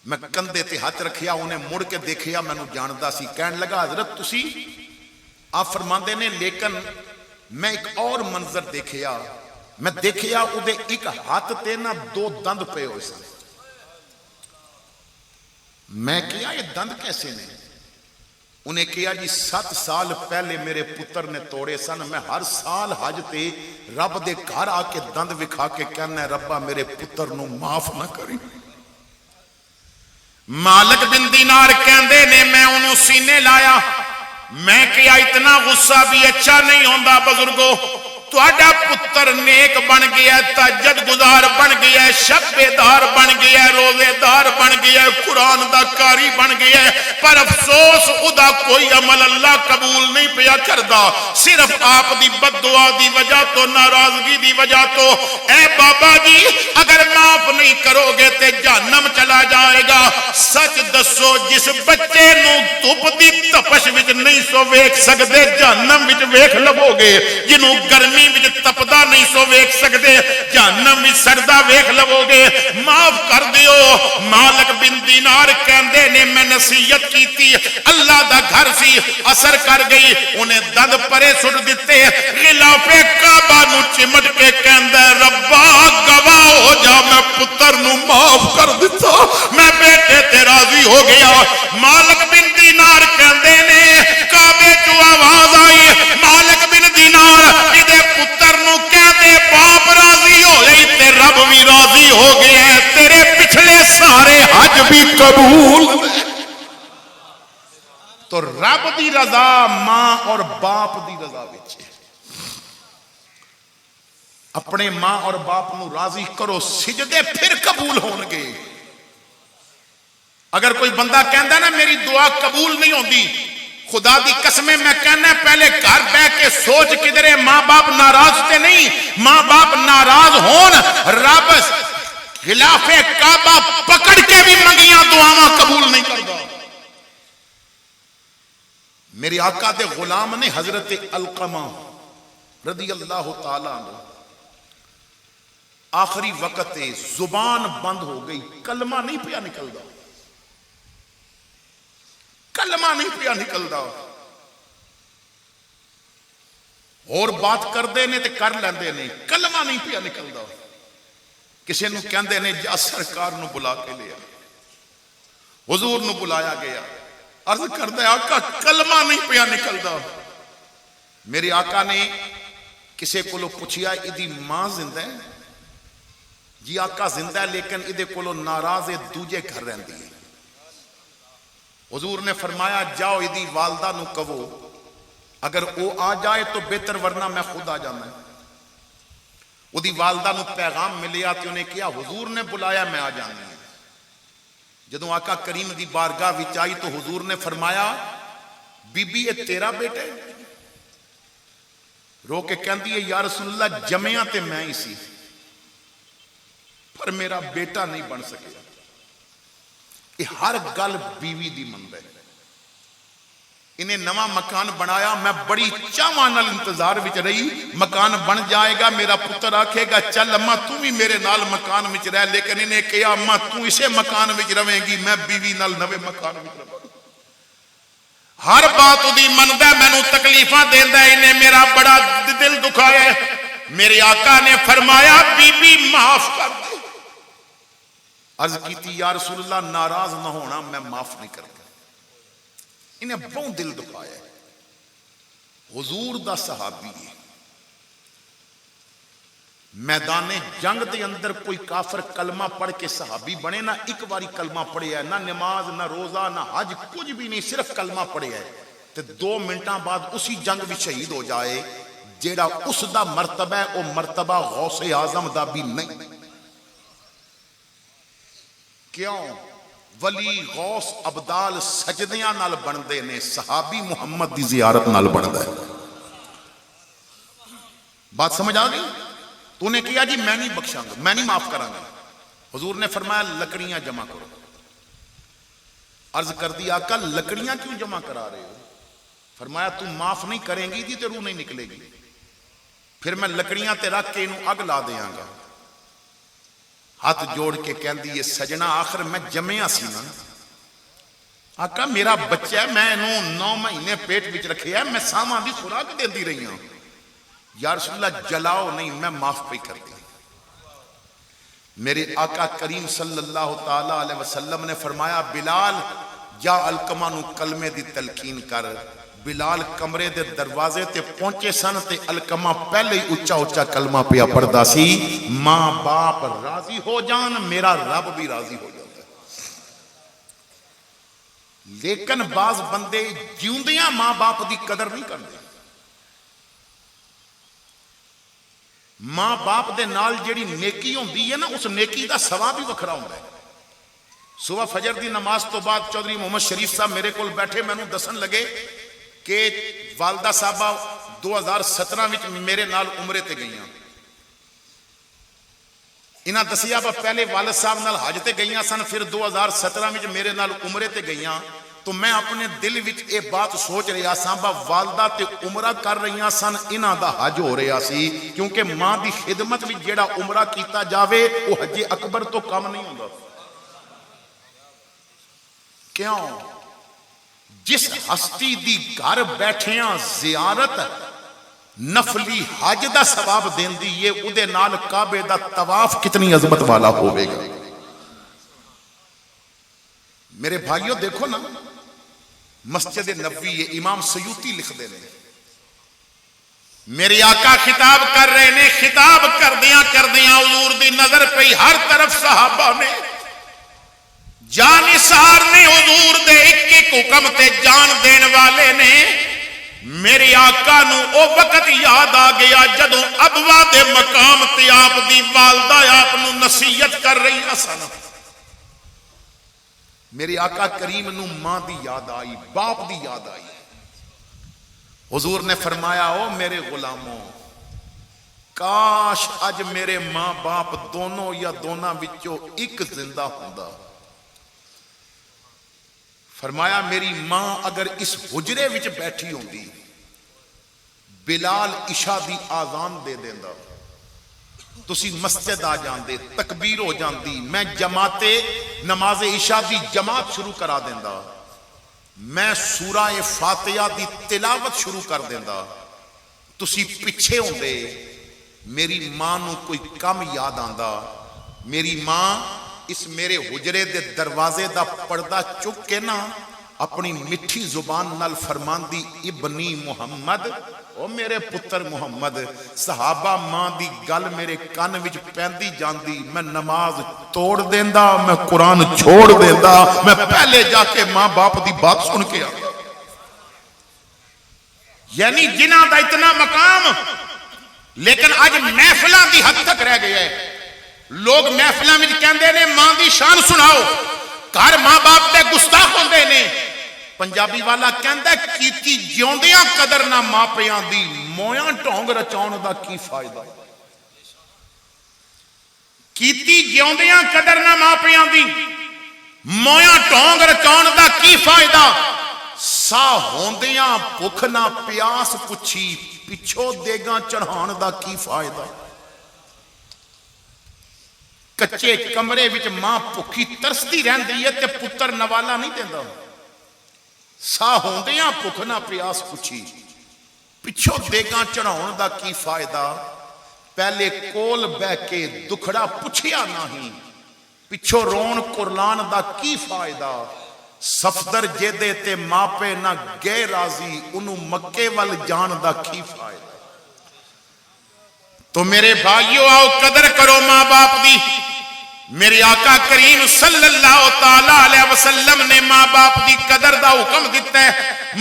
میں کندھے تے ہاتھ رکھیا، انہیں مڑ کے دیکھیا مینوں جاندا سی۔ کہن لگا حضرت تسی؟ آپ فرماندے نے لیکن میں ایک اور منظر دیکھیا، میں دیکھیا اودے ایک ہاتھ تے نہ 2 دند پے ہوئے سن۔ میں کیا یہ دند کیسے نے؟ انہیں کہا جی 7 سال پہلے میرے پتر نے توڑے سن، میں ہر سال حج تے رب دے گھر آ کے دند وکھا کے کہنا ہے ربا میرے پتر نو معاف نہ کری۔ مالک بن دینار کہندے نے میں انہوں سینے لایا، میں کیا اتنا غصہ بھی اچھا نہیں ہوندا بزرگو، تہاڈا پتر نیک بن گیا، تہجد گزار بن گیا، شب بیدار بن گیا، روزے دار بن گیا، قرآن دا قاری بن گیا، پر افسوس ادا کوئی عمل اللہ قبول نہیں پیا کردا، صرف آپ دی بد دعا دی وجہ تو، ناراضگی دی وجہ تو۔ اے بابا جی اگر معاف نہیں کرو گے تے جہنم چلا جائے گا۔ سچ دسو جس بچے نو دھوپ دی تپش وچ نہیں سو ویکھ سکدے جہنم وچ ویکھ لو گے، جنوں گرمی گرمی وچ تپدا نہیں سو ویکھ سکدے جہنم وچ سڑدا ویکھ لو گے معاف کر دیو مالک بن دینار کہندے نے میں نصیحت کیتی اللہ دا گھر سی اثر کر گئی انہیں دند پرے سٹ دیتے غلاف کعبہ نو چمٹ کے کہندا ربا گواہ ہو جا میں پتر نو معاف کر دیتا میں بیٹے تے راضی ہو گیا مالک بن دینار کہندے نے کعبے جو آواز آئی مالک بن دینار ادے پتر نو کہندے باپ راضی ہو گئی تے رب بھی راضی ہو گیا ہے تیرے پچھلے سارے حج بھی قبول تو رب دی رضا ماں اور باپ دی رضا وچ اپنے ماں اور باپ نو راضی کرو سجدے پھر قبول ہون گے اگر کوئی بندہ کہندا نا میری دعا قبول نہیں ہوندی خدا دی قسمیں میں کہنا پہلے گھر بیٹھ کے سوچ کدھرے ماں باپ ناراض تے نہیں ماں باپ ناراض ہون رب خلاف کعبہ پکڑ کے بھی منگیاں دعاواں قبول نہیں کرتا میرے آقا دے غلام نے حضرت علقمہ رضی اللہ تعالیٰ عنہ آخری وقت زبان بند ہو گئی کلمہ نہیں پیا نکلدا کلمہ نہیں پیا نکلدا اور بات کردے نے تے کر لیندے نے کلمہ نہیں پیا نکلدا کسی نو کہندے نے جا سرکار نو بلا کے لیا حضور نو بلایا گیا عرض کردے آقا کلمہ نہیں پیا نکلدا میرے آقا نے کسی کو پوچھیا ادی ماں زندہ ہے جی آقا زندہ ہے لیکن ادے کو ناراض دوجے گھر رہندی ہے حضور نے فرمایا جاؤ ادی والدہ نو کہو اگر وہ آ جائے تو بہتر ورنہ میں خود آ جانا ہے ادی والدہ نو پیغام ملیا تو انہیں کیا حضور نے بلایا میں آ جانا ہے جدوں آقا کریم دی بارگاہ وچ آئی تو حضور نے فرمایا بی بی یہ تیرا بیٹا ہے رو کے کہندی ہے یا رسول اللہ جمعیاں تے میں ہی سی پر میرا بیٹا نہیں بن سکے یہ ہر گل بیوی دی مند ہے انہیں نواں مکان بنایا میں بڑی چاواں نال انتظار وچ رہی مکان بن جائے گا میرا پتر آکھے گا چل اما تو بھی میرے نال مکان وچ رہ لیکن انہیں کہا اما تو اسے مکان وچ رہیں گی میں بیوی نال نوے مکان وچ رہوں ہر بات دی مندا مینوں تکلیفاں دیندا انہیں میرا بڑا دل دکھایا میرے آقا نے فرمایا بی بی معاف کر دے عرض کیتی یا رسول اللہ ناراض نہ ہونا میں معاف نہیں کرتا انہیں بہت دل دکھایا حضور دا صحابی ہے میدان جنگ دے اندر کوئی کافر کلمہ پڑھ کے صحابی بنے نہ ایک باری کلمہ پڑھے ہے نہ نماز نہ روزہ نہ حج کچھ بھی نہیں صرف کلمہ پڑھے ہے تو 2 منٹاں بعد اسی جنگ بھی شہید ہو جائے جیڑا اس دا مرتبہ ہے وہ مرتبہ غوث اعظم دا بھی نہیں کیوں ولی غوث ابدال سجدیاں نال بندے نے صحابی محمد دی زیارت نال بندا ہے بات سمجھ آ گئی تو نے کیا جی میں نہیں بخشاں گا میں نہیں معاف کراں گا حضور نے فرمایا لکڑیاں جمع کرو عرض کر دی آقا لکڑیاں کیوں جمع کرا رہے ہو فرمایا تو معاف نہیں کریں گی تو روح نہیں نکلے گی پھر میں لکڑیاں تے رکھ کے انہوں اگ لا دیاں گا ہاتھ جوڑ کے کہندی یہ سجنا آخر میں جمعیاں سی نا آقا میرا بچہ ہے میں انہوں 9 مہینے پیٹ بچ رکھے ہے میں سامان دی خوراک دے دی رہی ہوں یا رسول اللہ جلاؤ نہیں میں معاف پہ کر دی میرے آقا کریم صلی اللہ تعالیٰ علیہ وسلم نے فرمایا بلال جا علقمہ نو کلمے دی تلقین کر بلال کمرے دے دروازے تے پہنچے سن تے علقمہ پہلے ہی اچھا اچھا کلمہ پیا پڑھدا سی ماں باپ راضی ہو جان میرا رب بھی راضی ہو جاتا ہے لیکن بعض بندے جیوندیاں ماں باپ دی قدر نہیں کرتے ماں باپ دے نال جیڑی نیکی ہوندی ہے نا اس نیکی دا ثواب بھی وکھرا ہوندا ہے صبح فجر دی نماز تو بعد چودھری محمد شریف صاحب میرے کول بیٹھے مینوں دسن لگے کہ والدہ صاحبہ 2017 وچ میرے نال عمرے تے گئیاں انہاں دسیا با پہلے والد صاحب نال حج تے گئیاں سن پھر 2017 وچ میرے نال عمرے تے گئیاں تو میں اپنے دل وچ اے بات سوچ رہا سا با والدہ تے عمرہ کر رہی سن انہاں دا حج ہو رہا سی، کیونکہ ماں دی خدمت وچ جیڑا عمرہ کیتا جاوے وہ حج اکبر تو کم نہیں ہوندا۔ کیوں؟ جس ہستی دی گھر بیٹھیاں زیارت نفلی حج دا ثواب دیندی ہے، اودے نال کعبے دا طواف کتنی عظمت والا ہوے گا۔ میرے بھائیوں دیکھو نا، مسجد نبوی یہ امام سیوطی لکھ دے نے، میرے آقا خطاب کر رہے نے، خطاب کردیاں حضور دی نظر پہ ہر طرف صحابہ نے جانثار نے، حضور دے ایک ایک حکم تے جان دین والے نے۔ میرے آقا نو او وقت یاد آ گیا جدوں ابوا دے مقام تے آپ دی والدہ آپ نو نصیحت کر رہی سن۔ میرے آقا کریم نو ماں دی یاد آئی، باپ دی یاد آئی۔ حضور نے فرمایا او میرے غلاموں، کاش اج میرے ماں باپ دونوں یا دونوں وچوں ایک زندہ ہوندا۔ فرمایا میری ماں اگر اس حجرے وچ بیٹھی ہوندی، بلال عشاء دی آذان دے دیندا، تسی مسجد آ جاندے، تکبیر ہو جاندی، میں جماعت نماز عشاء دی جماعت شروع کرا دیندا، میں سورہ فاتحہ دی تلاوت شروع کر دیندا، تسی پیچھے ہوندے، میری ماں نو کوئی کم یاد آندا، میری ماں اس میرے حجرے دے دروازے دا پردہ چک کے نا اپنی مٹھی زبان نال فرماندی ابنی محمد، او میرے پتر محمد۔ صحابہ ماں دی گل میرے کان وچ پیندی جاندی، میں نماز توڑ دیندا، میں قرآن چھوڑ دیندا، میں پہلے جا کے ماں باپ دی بات سن کے آ۔ یعنی جنہاں دا اتنا مقام لیکن اج محفلاں دی حد تک رہ گیا ہے۔ لوگ محفلاں وچ کہندے نے ماں دی شان سناؤ، گھر ماں باپ دے گستاخ ہوندے نے۔ پنجابی والا کہندا کیتی جیوندیاں قدر نہ ماپیاں دی، مویاں ٹونگ رچاؤن دا کی فائدہ۔ کیتی جیوندیاں قدر نہ ماپیاں دی، مویاں ٹونگ رچاؤن دا کی فائدہ۔ سا ہوندیاں بھکھ نہ پیاس پچھی، پچھو دیگاں چڑھان دا کی فائدہ۔ کچے کمرے وچ ماں بھکھی ترستی رہندی ہے تے پتر نوالا نہیں دیندا۔ سا ہوندیاں بھکھ نہ پیاس پچھی، پچھو دیگاں چڑھاؤن دا کی فائدہ۔ پہلے کول بہ کے دکھڑا پچھیا نہیں، پچھو رون قرلان دا کی فائدہ۔ صفدر جیدے تے ماپے نہ گئے راضی، انہوں مکے وال جان دا کی فائدہ۔ تو میرے بھائیو آؤ قدر کرو ماں باپ دی۔ میرے آقا کریم صلی اللہ تعالی علیہ وسلم نے ماں باپ دی قدر دا حکم دیتا ہے،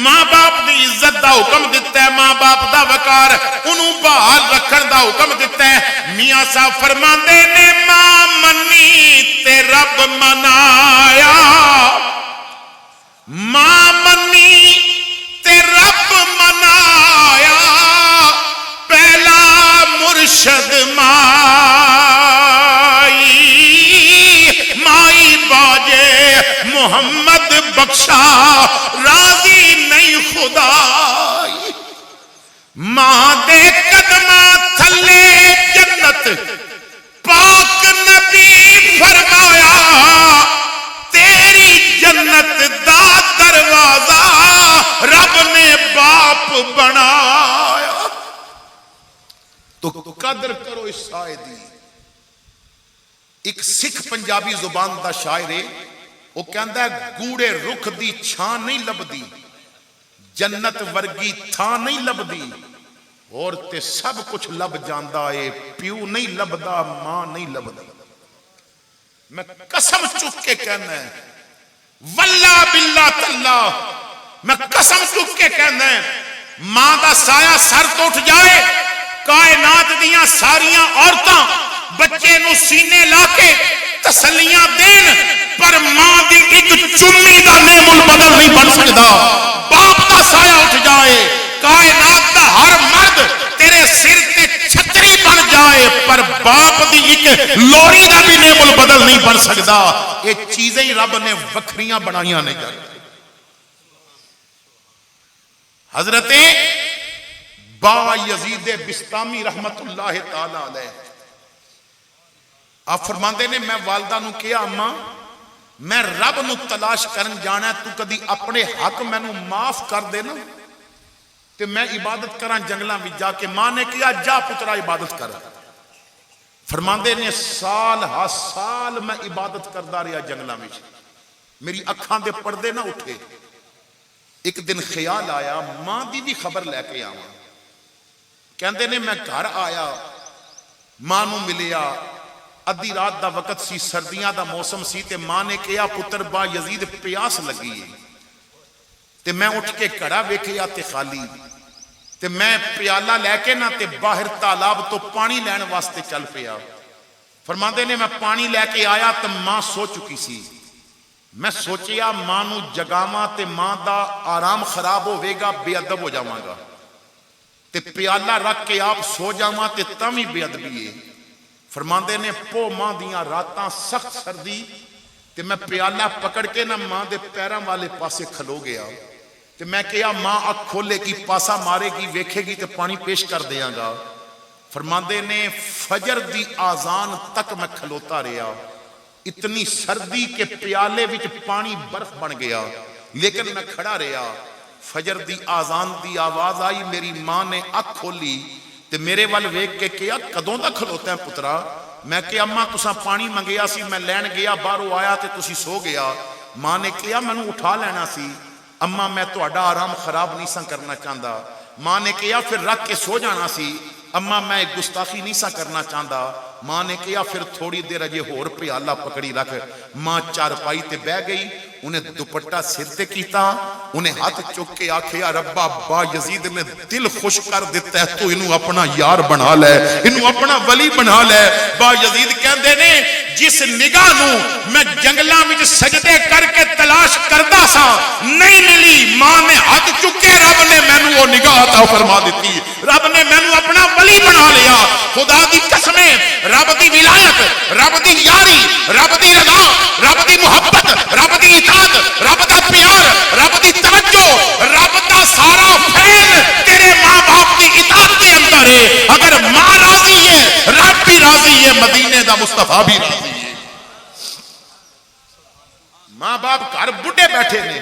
ماں باپ دی عزت دا حکم دیتا ہے، ماں باپ دا وقار انہوں بحال رکھن دا حکم دیتا ہے۔ میاں صاحب فرماندے نے ماں منی تے رب منایا، ماں منی تے رب منایا، پہلا مرشد مائی باجے محمد بخشا، راضی نہیں خدا۔ ماں دے قدماں تھلے جنت، پاک نبی فرمایا، تیری جنت دا دروازہ رب نے باپ بنایا۔ تو قدر کرو اس سائے دی۔ ایک سکھ پنجابی زبان دا شاعر ہے، وہ کہندا ہے گوڑے رخ دی چھان نہیں لبدی، جنت ورگی تھان نہیں لبدی، اور تے سب کچھ لب جاندا ہے، پیو نہیں لبدا، ماں نہیں لبدی۔ میں قسم چک کے کہنا ہے، واللہ باللہ تاللہ، میں قسم چک کے کہنا ہے، ماں دا سایہ سر تو اٹھ جائے، کائنات دیاں ساریاں عورتاں بچے نو سینے لا کے تسلیاں دین، پر ماں دی ایک چمی دا نعم البدل نہیں بن سکتا۔ باپ دا سایہ اٹھ جائے، کائنات دا ہر مرد تیرے سر تے چھتری بن جائے، پر باپ دی ایک لوری دا بھی نعم البدل نہیں بن سکتا۔ یہ چیزیں رب نے وکھریاں بنائیاں نے جائے۔ حضرت با یزید بستامی رحمت اللہ تعالی علیہ آپ فرماندے نے میں والدہ نو کہا اماں میں رب نو تلاش کرن جانا تو کدی اپنے حق میں نو معاف کر دینا تے میں عبادت کراں جنگلاں وچ جا کے. ماں نے کہا جا پترا عبادت کر. فرماندے نے سال ہا سال میں عبادت کردا رہا جنگلاں وچ, میری اکھاں دے پردے نہ اٹھے. ایک دن خیال آیا ماں دی بھی خبر لے کے آواں. کہندے نے میں گھر آیا ماں نو ملیا, ادھی رات دا وقت سی, سردیاں دا موسم سی, تے ماں نے کہا پتر با یزید پیاس لگی ہے. تے میں اٹھ کے گھڑا ویکھیا تے خالی, تے میں پیالہ لے کے نہ تے باہر تالاب تو پانی لین واسطے چل پیا. فرماندے نے میں پانی لے کے آیا تے ماں سو چکی سی. میں سوچیا ماں نو جگاواں تے ماں دا آرام خراب ہوے گا, بے ادب ہو جاواں گا, تے پیالہ رکھ کے آپ سو جاواں تے تم ہی بے ادبی ہے. فرماندے نے پو ماں دیاں راتاں سخت سردی, تے میں پیالہ پکڑ کے نہ ماں دے پیراں والے پاسے کھلو گیا. تے میں کہا ماں اکھ کھولے گی, پاسا مارے گی, ویکھے گی تے پانی پیش کر دیاں گا. فرماندے نے فجر دی آزان تک میں کھلوتا رہا, اتنی سردی کے پیالے وچ پانی برف بن گیا, لیکن میں کھڑا رہا. فجر دی آزان دی آواز آئی, میری ماں نے اکھ کھولی تے میرے ول ویکھ کے کہا کدوں دا کھلوتا ہے پترا؟ میں کہ اماں تساں پانی منگیا سی, میں لین گیا, باہروں آیا تے تسی سو گیا. ماں نے کہا مینوں اٹھا لینا سی. اماں میں تہاڈا آرام خراب نہیں سا کرنا چاہتا. ماں نے کہا پھر رکھ کے سو جانا سی. اماں میں گستاخی نہیں سا کرنا چاہتا. ماں نے کہا پھر تھوڑی دیر اجے ہور پیالہ پکڑی رکھ. ماں چارپائی تے بہ گئی, انہیں دوپٹہ سر تے کیتا, انہیں ہاتھ چک کے آکھیا ربا با یزید نے دل خوش کر دیتا ہے, تو انہوں اپنا یار بنا لے, انہوں اپنا ولی بنا لے. با یزید کہندے نے جس نگاہ نو میں جنگلاں وچ سجدے کر کے تلاش کردا سا نہیں ملی, ماں نے ہاتھ چکے, رب نے مینوں وہ نگاہ عطا فرما دیتی, رب نے مینوں اپنا ولی بنا لیا. خدا دی قسمیں رب دی ولایت, رب دی یاری, رب دی رضا, رب دی محبت, رب دی اطاعت, رب دا پیار, رب دی توجہ, رب دا سارا فیض تیرے ماں باپ دی اطاعت کے اندر ہے. اگر ماں راضی ہے رب بھی راضی ہے, مدینے دا مصطفیٰ بھی راضی ہے. ماں باپ گھر بڈھے بیٹھے نے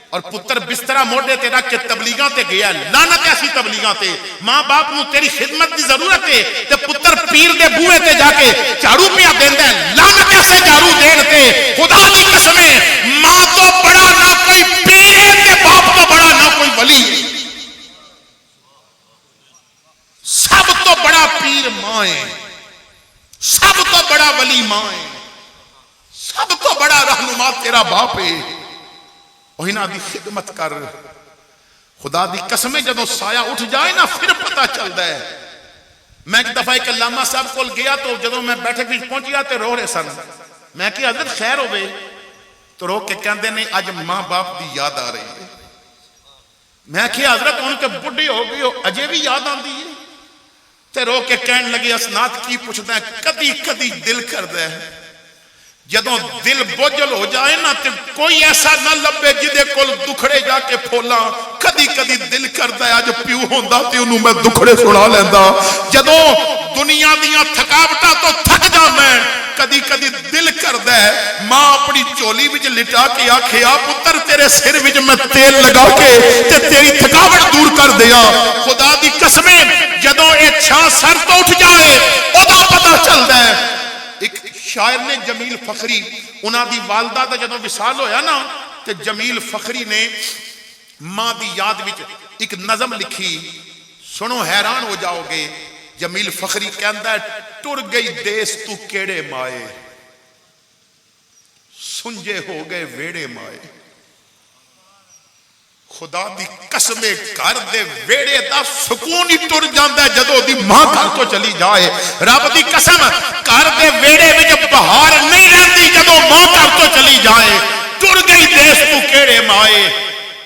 اور پتر بسترا موڈے تے رکھ کے تبلیغاں تے گیا. لعنت ایسی تبلیغاں تے, ماں باپ نو تیری خدمت دی ضرورت ہے تے پتر پیر دے بوئے تے جا کے جھاڑو پیا دیندا ہے. لعنت ایسے جھاڑو دین تے. خدا دی قسمیں ماں تو بڑا نہ کوئی پیر ہے تے باپ تو بڑا نہ کوئی ولی ہے. سب تو بڑا پیر ماں ہے, سب تو بڑا ولی ماں ہے, سب تو بڑا رہنما تیرا باپ ہے. انہاں دی خدمت کر. خدا دی قسمیں جدوں سایہ اٹھ جائے نا پھر پتہ چلتا ہے. میں ایک دفعہ ایک علامہ صاحب کول گیا تو جدوں میں بیٹھک وچ پہنچیا تے رو رہے سن. میں کہ حضرت خیر ہوے, تو رو کے کہندے نے اج ماں باپ دی یاد آ رہی ہے. میں کہ حضرت ان کے بڈھے ہو گئے ہو اجے بھی یاد آندی ہے؟ تے رو کے کہن لگے اسناد کی پوچھدا ہے, کدی کدی دل کردا ہے جدوں دل بوجھل ہو جائے نا تے کوئی ایسا نہ لبے جدے کول دکھڑے جا کے پھولاں. کدی کدی دل کردا ہے اج پیو ہوندا تے انہوں میں دکھڑے سنا لیندا. جدوں دنیا دیاں تھکاوٹاں تو تھک جاندا ہے کدی کدی دل کردا ہے ماں اپنی چولی وچ لٹا کے آکھے آ پتر تیرے سر وچ میں تیل لگا کے تے تیری تھکاوٹ دور کر دیاں. خدا دی قسمیں جدوں اے چھاں سر تو اٹھ جائے اودا پتہ چلدا ہے. ایک شاعر نے جمیل فخری, انہاں دی والدہ دا جدوں وصال ہویا نا تے جمیل فخری نے ماں دی یاد وچ ایک نظم لکھی, سنو حیران ہو جاؤ گے. جمیل فخری کہندا ہے ٹر گئی دیس تو کیڑے مائے, سنجے ہو گئے ویڑے مائے. خدا دی قسمیں گھر دے ویڑے دا سکون ہی ٹر جاندا ہے جدوں دی ماں گھر تو چلی جائے. رب دی قسم گھر دے ویڑے وچ بہار نہیں رہندی جدوں ماں گھر تو چلی جائے. ٹر گئی دیس تو کیڑے مائے,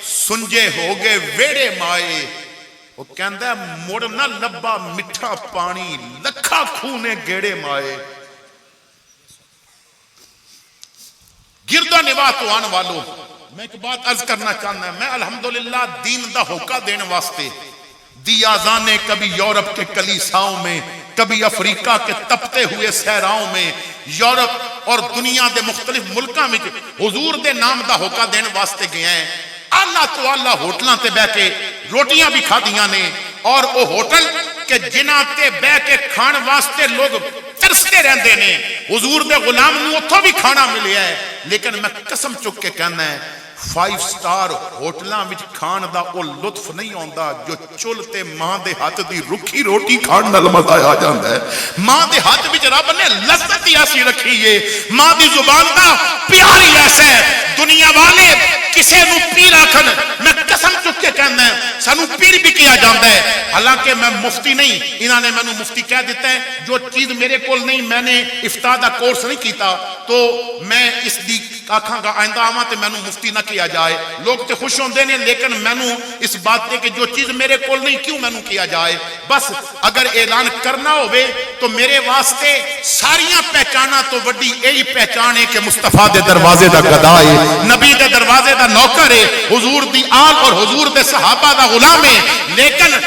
سنجے ہو گئے ویڑے مائے. وہ کہندا ہے مڑ نہ لبا میٹھا پانی, لکھا خونے گیڑے مائے. گرد و نواح تو آن والو میں ایک بات عرض کرنا چاہتا ہوں، میں الحمدللہ دین دا ہوکا دینے واسطے دی آزانے کبھی یورپ کے کلیساؤں میں، کبھی افریقہ کے تپتے ہوئے صحراؤں میں، یورپ اور دنیا دے مختلف ملکاں میں حضور دے نام دا ہوکا دینے واسطے گئے ہیں۔ اللہ تو اللہ ہوٹلاں تے بہ کے روٹیاں بھی کھا دیاں نے، اور وہ ہوٹل کہ جنہاں تے بہ کے کھان واسطے لوگ ترستے رہندے نے، حضور دے غلام نوں اتھوں بھی کھانا ملیا ہے۔ لیکن میں قسم چک کے کہنا ہے 5 سٹار ہوٹلاں وچ کھان دا او لطف نہیں آندا جو چل تے ماں دے ہاتھ دی رکھی روٹی کھان نال مزہ آ جاندا ہے۔ ماں دے ہاتھ وچ رب نے لذت ہی ایسی رکھی ہے، ماں دی زبان دا پیار ہی ایسا ہے۔ دنیا والے کسے نو پیر آکھن، میں قسم چک کے کہنا ہے سانو پیر بھی کیا جاندا ہے، حالانکہ میں مفتی نہیں، انہاں نے مینوں مفتی کہہ دیتا ہے۔ جو چیز میرے کول نہیں، میں نے افتاء دا کورس نہیں کیتا، تو میں اس دی آکھاں گا آئندہ آواں تے مینوں مفتی نہ کیا جائے۔ لوگ تے خوش ہوندے نے، لیکن مینوں اس بات تے کہ جو چیز میرے کول نہیں کیوں مینوں کیا جائے۔ بس اگر اعلان کرنا ہوئے تو میرے واسطے ساریاں پہچانا تو وڈی یہی پہچان ہے کہ مصطفیٰ دے دروازے دا گدا ہے، نبی دے دروازے دا نوکر ہے، حضور دی آل اور حضور دے صحابہ دا غلام ہے۔ لیکن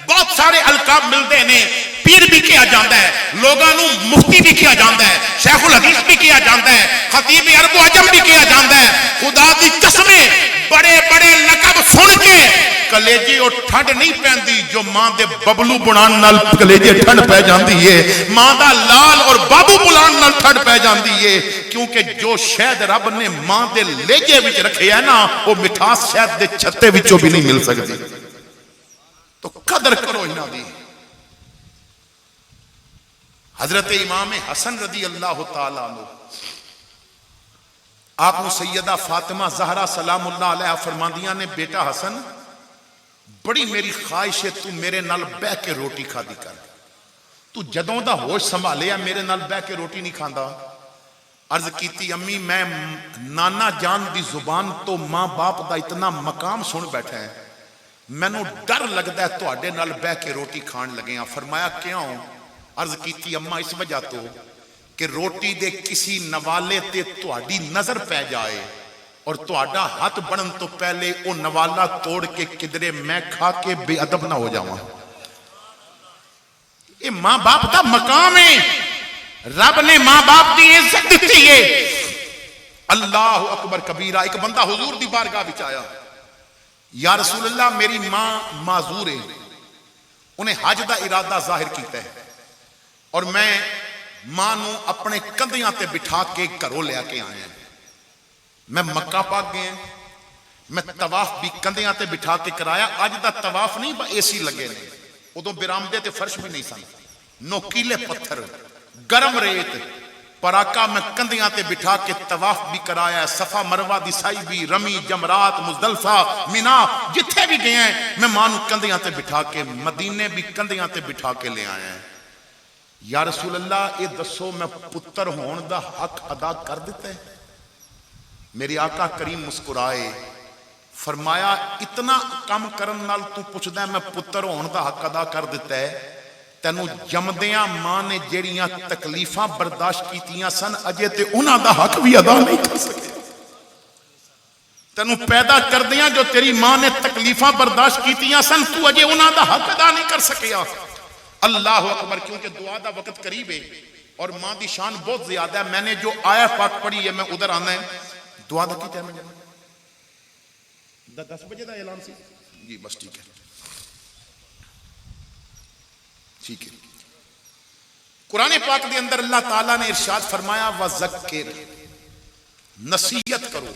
بہت سارے القاب ملتے ہیں، پیر بھی کیا جاتا ہے، لوگاں نو مفتی بھی کیا جاتا ہے، شیخ الحدیث بھی کیا جاتا ہے، خطیب عرب و عجم بھی کیا جاتا ہے۔ خدا دی قسمیں بڑے بڑے لقب سن کے کلیجے اور ٹھنڈ نہیں پیندی، جو ماں دے ببلو بنان نال کلیجے ٹھنڈ پہ جاندی ہے، ماں دا لال اور بابو بلان نال ٹھنڈ پہ جاندی ہے، کیونکہ جو شہد رب نے ماں دے لیجے وچ رکھے ہے نا، وہ مٹھاس شہد دے چھتے وچوں بھی نہیں مل سکتی۔ تو قدر کرو انہاں دی۔ حضرت امام حسن رضی اللہ تعالیٰ عنہ، آپ نے سیدہ فاطمہ زہرا سلام اللہ علیہ فرماندیاں نے، بیٹا حسن بڑی میری خواہش ہے تو میرے نال بہ کے روٹی کھا دی کر، تو جدوں دا ہوش سنبھالیا میرے نال بہ کے روٹی نہیں کھاندا۔ عرض کیتی امی میں نانا جان دی زبان تو ماں باپ دا اتنا مقام سن بیٹھا ہے، مینوں ڈر لگدا ہے تواڈے نال بہ کے روٹی کھان لگے ہاں۔ فرمایا کیوں؟ عرض کیتی اماں اس وجہ تو کہ روٹی دے کسی نوالے تے تواڈی نظر پہ جائے اور تواڈا ہاتھ بڑھن تو پہلے او نوالا توڑ کے کدرے میں کھا کے بے ادب نہ ہو جاواں۔ یہ ماں باپ دا مقام ہے، رب نے ماں باپ دی عزت دیتی ہے۔ اللہ اکبر کبیرہ۔ ایک بندہ حضور دی بارگاہ وچ آیا، یا رسول اللہ میری ماں معذور ہے، انہیں حج دا ارادہ ظاہر کیتا ہے، اور میں ماں نو اپنے کندھیاں تے بٹھا کے گھروں لے کے آیا ہیں، میں مکہ پاک گئے، میں طواف بھی کندھیاں تے بٹھا کے کرایا۔ اج دا طواف نہیں با اے سی لگے نے، ادوں برامدے تے فرش بھی نہیں سن، نوکیلے پتھر، گرم ریت، پراکا میں کندھیاں تے بٹھا کے طواف بھی کرایا، صفا مروہ دی سائی بھی، رمی، جمرات، مزدلفہ، مینا، جتھے بھی گئے ہیں میں ماں نو کندھیاں تے بٹھا کے، مدینے بھی کندھیاں تے بٹھا کے لے آیا ہیں۔ یا رسول اللہ اے دسو میں پتر ہون دا حق ادا کر دیتا ہے؟ میرے آقا کریم مسکرائے، فرمایا اتنا کم کرن نال تو پوچھدا ہے میں پتر ہون دا حق ادا کر دیتا ہے؟ تینوں جمدیاں ماں نے جیڑیاں تکلیفاں برداشت کیتیاں سن اجے تے انہاں دا حق بھی ادا نہیں کر سکے۔ تینوں پیدا کر دیاں جو تیری ماں نے تکلیفاں برداشت کیتیاں سن تو اجے انہاں دا حق ادا نہیں کر سکیا۔ اللہ اکبر۔ کیونکہ دعا دا وقت قریب ہے اور ماں دی شان بہت زیادہ ہے، میں نے جو آیا پاک پڑھی ہے میں ادھر آنا ہے۔ دعا دا کی ٹائم ہے؟ 10 بجے دا اعلان سی جی، بس ٹھیک ہے ٹھیک ہے۔ قرآن پاک دے اندر اللہ تعالیٰ نے ارشاد فرمایا وَذَكِّرْ، نصیحت کرو۔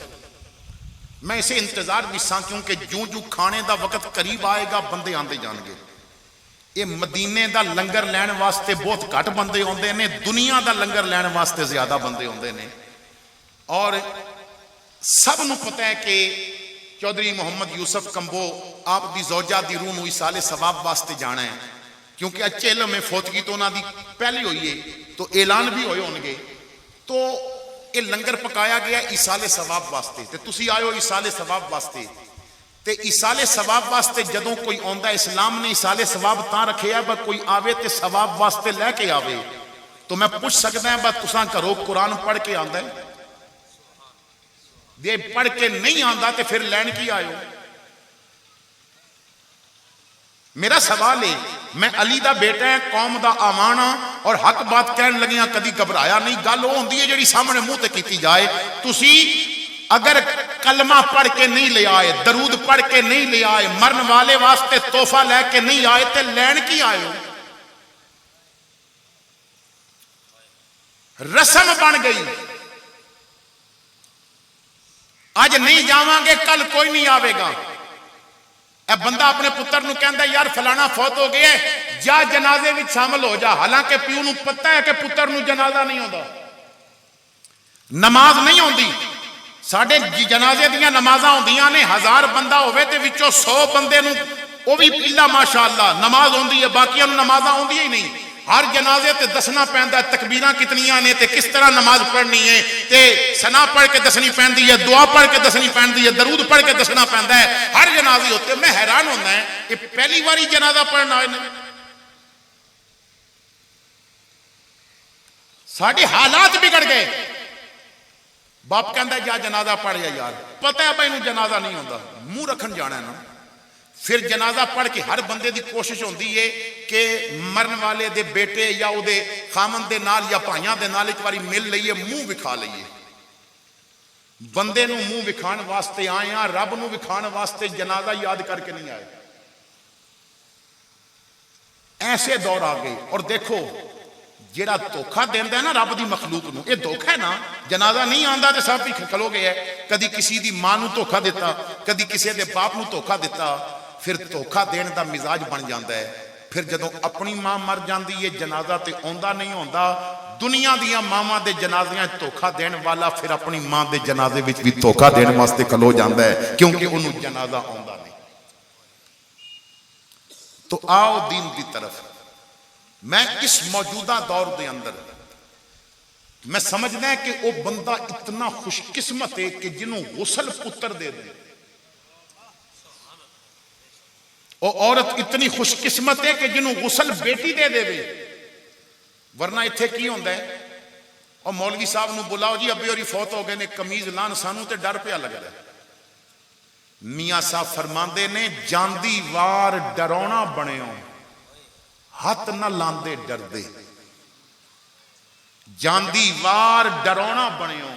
میں اسے انتظار بھی ساں کیونکہ جو کھانے دا وقت قریب آئے گا بندے آندے جان گے۔ یہ مدینے دا لنگر لین واسطے بہت گھٹ بندے ہوندے نے، دنیا دا لنگر لین واسطے زیادہ بندے ہوندے نے۔ اور سب نو پتہ ہے کہ چودھری محمد یوسف کمبو آپ دی زوجہ دی روح نو ایصال ثواب واسطے جانا ہے، کیونکہ اچھے علم میں فوتگی تو انہاں دی پہلی ہوئی ہے تو اعلان بھی ہوئے ہون گے، تو یہ لنگر پکایا گیا ایصال ثواب واسطے، تے تسی آئے ہو ایصال ثواب واسطے۔ تے ایصال ثواب واسطے جدوں کوئی آندا، اسلام نے ایصال ثواب تاں رکھے ہے با کوئی آوے تے ثواب واسطے لے کے آوے۔ تو میں پوچھ سکدا ہاں با تساں گھروں قرآن پڑھ کے آندا ہے؟ دے پڑھ کے نہیں آندا تے پھر لین کی آئے ہو؟ میرا سوال ہے، میں علی دا بیٹا ہے، قوم دا آمان ہاں، اور حق بات کہن لگیاں کدی گھبرایا نہیں۔ گل وہ ہوندی ہے جڑی سامنے منہ تے کیتی جائے۔ تسی اگر کلمہ پڑھ کے نہیں لے آئے، درود پڑھ کے نہیں لے آئے، مرن والے واسطے تحفہ لے کے نہیں آئے تے لین کی آئے ہو؟ رسم بن گئی، اج نہیں جاواں گے کل کوئی نہیں آوے گا۔ اے بندہ اپنے پتر نو کہندا یار فلانا فوت ہو گیا ہے، جا جنازے وچ شامل ہو جا، حالانکہ پیو نو پتہ ہے کہ پتر نو جنازہ نہیں ہوندا، نماز نہیں ہوندی۔ ساڈے جنازے دیاں نمازاں ہوندیاں نے، 1000 بندہ ہوے تے وچوں 100 بندے نو او بھی الا ماشاءاللہ نماز ہوندی ہے، باقیاں نو نمازاں ہوندیاں ہی نہیں۔ ہر جنازے تے دسنا پیندا ہے تکبیراں کتنیاں نے تے کس طرح نماز پڑھنی ہے، تے ثنا پڑھ کے دسنی پیندی ہے، دعا پڑھ کے دسنی پیندی ہے، درود پڑھ کے دسنا پیندا ہے۔ ہر جنازے ہوتے میں حیران ہونا ہے کہ پہلی باری جنازہ پڑھنا آئے نے۔ ساڈے حالات بگڑ گئے۔ باپ کہندا جا جنازہ پڑھ یا یار، پتہ ہے بھائی نو جنازہ نہیں ہوندا، منہ رکھن جانا ہے نا۔ پھر جنازہ پڑھ کے ہر بندے دی کوشش ہوندی ہے کہ مرن والے دے بیٹے یا او دے خامن دے نال یا بھائیاں دے نال ایک باری مل لئیے، منہ وکھا لئیے۔ بندے نو منہ وکھان واسطے آئے ہیں، رب نو وکھان واسطے جنازہ یاد کر کے نہیں آئے۔ ایسے دور آ گئے۔ اور دیکھو جیڑا دھوکھا دیندا ہے نا رب دی مخلوق نو، یہ دھوکھا ہے نا۔ جنازہ نہیں آندا تے سب ہی کھلو گئے ہے، کدی کسی دی ماں نو دھوکھا دیتا، کدی کسی دے باپ نو دھوکھا دیتا۔ پھر دھوکھا دین دا مزاج بن جاندا ہے۔ پھر جدوں اپنی ماں مر جاندی ہے جنازہ تے آندا نہیں ہوندا، دنیا دیاں ماواں دے جنازیاں دھوکھا دین والا پھر اپنی ماں دے جنازے وچ بھی دھوکھا دین واسطے کھلو جاندا ہے، کیونکہ انہوں جنازہ آندا نہیں۔ تو آؤ دین دی طرف۔ میں اس موجودہ دور دے اندر میں سمجھنا ہے کہ وہ بندہ اتنا خوش قسمت ہے کہ جنہوں غسل پتر دے دے، وہ عورت اتنی خوش قسمت ہے کہ جنہوں غسل بیٹی دے دے وے۔ ورنہ اتھے کی ہوندا ہے، اور مولوی صاحب نو بلاؤ جی ابھی اور فوت ہو گئے نے، قمیض لان سانو تے ڈر پیا لگ رہا ہے۔ میاں صاحب فرماندے نے جاندی وار ڈرونا بنے ہو، ہاتھ نہ لاندے ڈر دے۔ جاندی وار ڈرونا بنے ہو،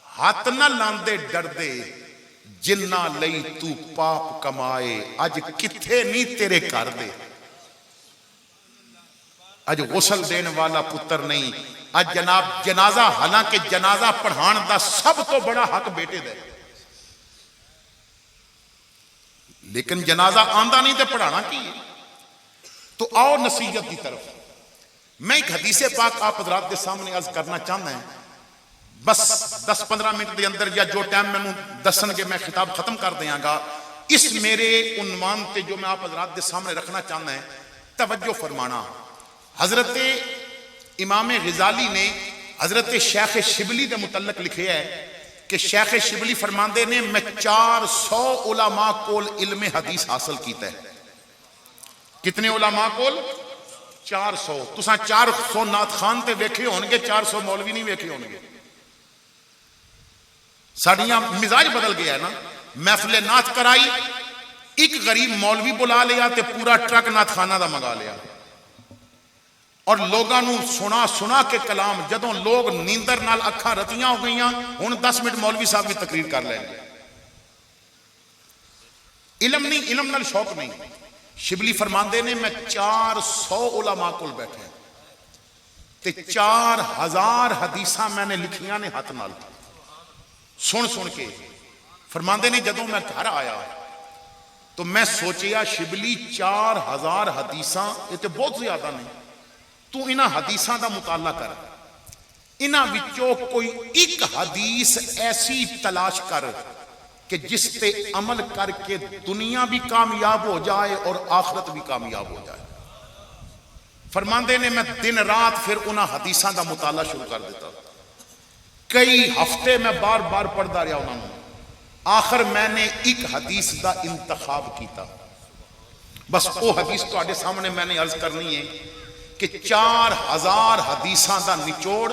ہاتھ نہ لاندے ڈر دے۔ جنہ لئی تو پاپ کمائے اج کتھے نہیں تیرے کر دے۔ اج غسل دین والا پتر نہیں، اج جناب جنازہ، حالانکہ جنازہ پڑھان دا سب تو بڑا حق بیٹے دے، لیکن جنازہ آندہ نہیں تے پڑھانا کی ہے۔ تو آؤ نصیحت کی طرف۔ میں ایک حدیث پاک آپ حضرات کے سامنے عرض کرنا چاہتا ہے، بس 10-15 منٹ دے اندر یا جو ٹائم میں دسن کے میں خطاب ختم کر دیاں گا۔ اس میرے عنوان تے جو میں آپ حضرات کے سامنے رکھنا چاہتا ہے، توجہ فرمانا۔ حضرت امام غزالی نے حضرت شیخ شبلی دے متعلق لکھے ہے کہ شیخ شبلی فرماندے نے میں 400 علماء کول علم حدیث حاصل کیتا ہے۔ کتنے علماء کول؟ 400۔ تساں 400 نعت خان تے ویکھے ہونگے، 400 مولوی نہیں ویکھے ہونگے۔ ساڑیاں مزاج بدل گیا ہے نا۔ محفل نعت کرائی، ایک غریب مولوی بلا لیا تے پورا ٹرک نعت خانہ دا منگا لیا، اور لوگاں نو سنا کے کلام، جدوں لوگ نیندر نال اکھاں رتیاں ہو گئیاں، ہن 10 منٹ مولوی صاحب بھی تقریر کر لیں گے۔ علم نہیں، علم نال شوق نہیں۔ شبلی فرماندے نے میں 400 علماء کول بیٹھے تے 4000 حدیثاں میں نے لکھیاں نے ہاتھ نال سن کے۔ فرماندے نے جدوں میں گھر آیا تو میں سوچیا شبلی 4000 حدیثاں یہ تو بہت زیادہ نہیں، تو انہاں حدیثاں دا مطالعہ کر، انہاں وچوں کوئی ایک حدیث ایسی تلاش کر کہ جس تے عمل کر کے دنیا بھی کامیاب ہو جائے اور آخرت بھی کامیاب ہو جائے۔ فرماندے نے میں دن رات پھر انہاں حدیثاں دا مطالعہ شروع کر دیتا، کئی ہفتے میں بار بار پڑھدا رہا انہاں نوں، آخر میں نے ایک حدیث دا انتخاب کیتا۔ بس وہ حدیث تواڈے سامنے میں نے عرض کرنی ہے کہ 4000 حدیثاں دا نچوڑ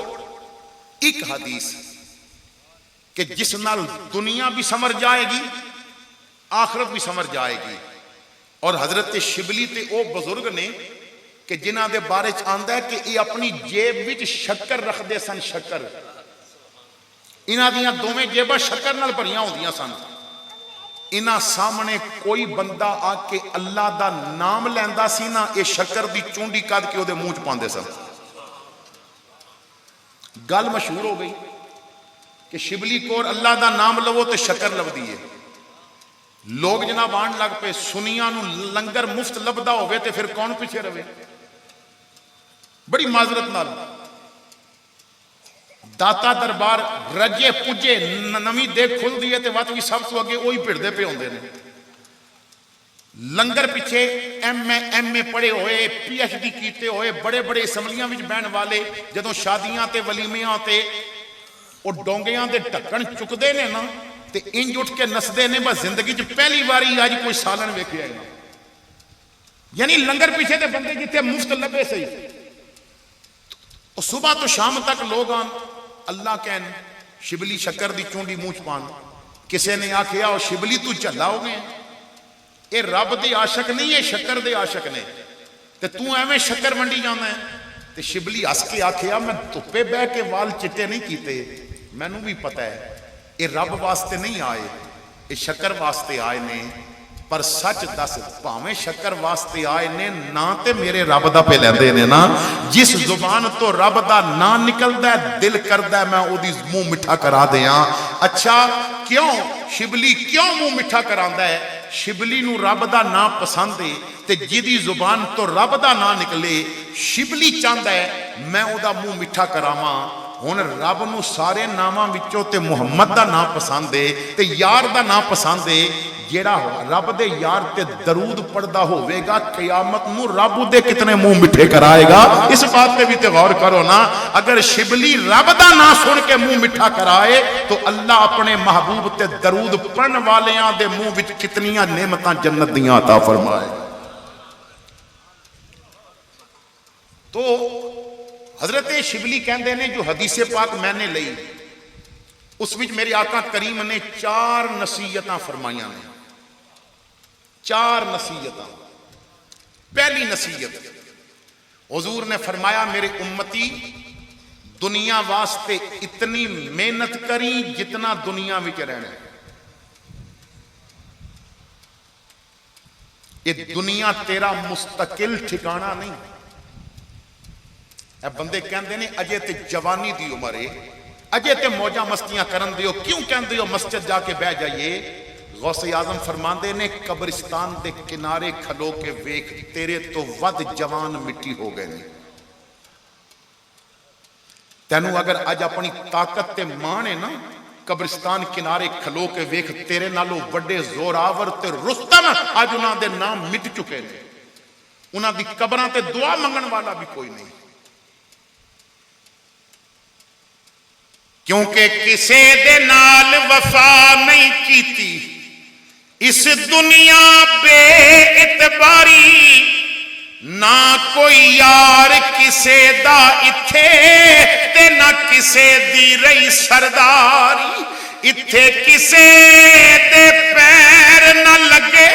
ایک حدیث کہ جس نال دنیا بھی سمر جائے گی آخرت بھی سمر جائے گی. اور حضرت شبلی تے او بزرگ نے کہ جنہاں دے بارے آندا ہے کہ یہ اپنی جیب وچ شکر رکھ دے سن. شکر انہاں دیاں دوویں جیباں شکر نال بھریاں ہوندیاں سن. انہاں سامنے کوئی بندہ آ کے اللہ دا نام لیندا سی نا اے شکر دی چونڈی کڈ کے او دے منہ چ پاندے سن. گل مشہور ہو گئی کہ شبلی کور اللہ دا نام لو تے شکر لبدی ہے. لوگ جناب آن لگ پے سنیاں نو لنگر مفت لبدا ہوئے تے پھر کون پیچھے رہے. بڑی معذرت نال داتا دربار رجے پجے نویں دیکھ کھل دیئے تے وقت بھی سب تو اگے وہی پھردے پہ ہوندے نے. لنگر پیچھے ایم اے پڑھے ہوئے پی ایچ ڈی کیتے ہوئے بڑے بڑے اسمبلیاں وچ بہن والے جدوں شادیاں تے ولیمیاں تے او ڈونگیاں دے ڈھکن چکدے نے نا تے انج اٹھ کے نسدے نے بس زندگی چ پہلی باری اج کوئی سالن ویکھیا ہے. یعنی لنگر پیچھے تے بندے جتھے مفت لبے سی صبح تو شام تک لوگ آن اللہ کہن شبلی شکر دی چونڈی منہ چ پان. کسے نے آکھیا او شبلی تو چلا ہو گئے اے رب دے عاشق نہیں اے شکر دے عاشق نے تے تو ایویں شکر منڈی جانا ہے. تے شبلی ہس کے آکھیا میں دھوپے بہ کے وال چٹے نہیں کیتے مینوں بھی پتہ ہے اے رب واسطے نہیں آئے اے شکر واسطے آئے نے. پر سچ دس پاویں شکر واسطے آئے نے نا تے میرے رب دا پہ لیندے نے نا. جس زبان تو رب دا نا نکلدا ہے دل کردا ہے میں او دی منہ میٹھا کرا دیاں. اچھا کیوں شبلی کیوں منہ میٹھا کراندا ہے؟ شبلی نو رب دا نا پسند ہے تے جدی زبان تو رب دا نا نکلے شبلی چاہندا ہے میں او دا منہ میٹھا کراواں. ہن رب نو سارے ناماں وچوں تے محمد دا نا پسند ہے تے یار دا نا پسند ہے. جیڑا رب دے یار تے درود پڑھدا ہوئے گا قیامت نو رب دے کتنے منہ مٹھے کرائے گا. اس بات پہ بھی تے غور کرو نا. اگر شبلی رب دا نا سن کے منہ مٹھا کرائے تو اللہ اپنے محبوب تے درود پڑھن والیاں دے منہ وچ کتنیاں نعمتاں جنت دیاں عطا فرمائے. تو حضرت شبلی کہندے نے جو حدیث پاک میں نے لئی اس وچ میرے آقا کریم نے 4 نصیحتاں فرمائیاں نے. 4 نصیحتاں. پہلی نصیحت حضور نے فرمایا میرے امتی دنیا واسطے اتنی محنت کری جتنا دنیا وچ رہنا ہے. یہ دنیا تیرا مستقل ٹھکانہ نہیں. اے بندے کہندے نے اجے تے جوانی دی عمر ہے اجے تے موجاں مستیاں کرن دیو کیوں کہندے ہو مسجد جا کے بہ جائیے. غوث اعظم فرماندے نے قبرستان دے کنارے کھلو کے ویکھ تیرے تو ود جوان مٹی ہو گئے نے. تینوں اگر اج اپنی طاقت تے مان ہے نا قبرستان کنارے کھلو کے ویکھ تیرے نالوں بڑے زوراور تے رستم اج انہاں دے نام مٹ چکے نے. انہاں دی قبراں تے دعا منگن والا بھی کوئی نہیں. کیونکہ کسے دے نال وفا نہیں کیتی اس دنیا بے اعتباری نہ کوئی یار کسے دا اتھے تے نہ کسے دی رہی سرداری. اتھے کسے دے پیر نہ لگے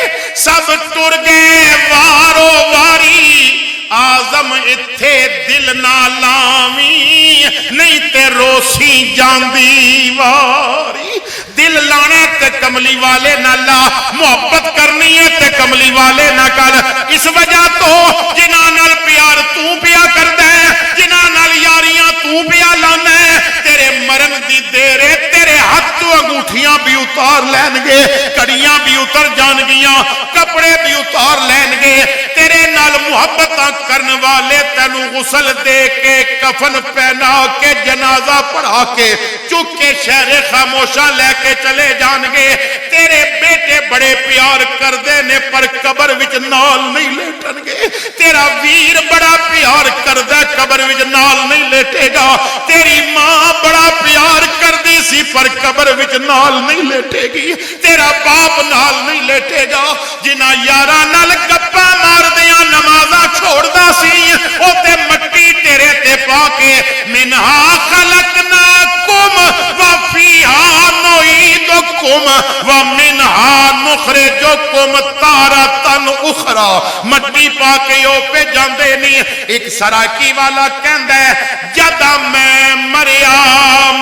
سب ٹر گئے وارو واری. آزم اتھے دل نہ لاویں نہیں تے روسی جاندی واری. دل لانے تے کملی والے نہ لا محبت کرنی ہے تے کملی والے نہ کر. اس وجہ تو جنہاں نال پیار تو پیا کردا ہے جنہاں نال یاریاں تو پیا لانا ہے تیرے مرن دی دیر ہے تیرے ہاتھ تو انگوٹھیاں بھی اتار لین گے کڑیاں بھی اتر جان گیاں کپڑے بھی اتار لین گے. تیرے نال محبتاں کرن والے تینوں غسل دے کے کفن پہنا کے جنازہ پڑھا کے چک کے شہر خاموشہ لے کے چلے جان گے. تیرے بیٹے بڑے پیار کر دے نے پر قبر وچ نال نہیں لیٹن گے. تیرا ویر بڑا پیار کر دے قبر وچ نال نہیں لیٹے گا. تیری ماں بڑا پیار کر دی سی پر قبر وچ نال نہیں لیٹے گی. تیرا باپ نال نہیں لیٹے گا. جنہاں یاراں نال گپاں مار دیاں نمازاں چھوڑدا سی او تے مٹی تیرے تے پا کے منہا خلقناکم خلقکم وفیہا نعیدکم ومنہا نخرجکم تارۃ اخری. مٹی پا کے او پہ جاندے نہیں. ایک سراکی والا کہندا ہے جدا میں مریا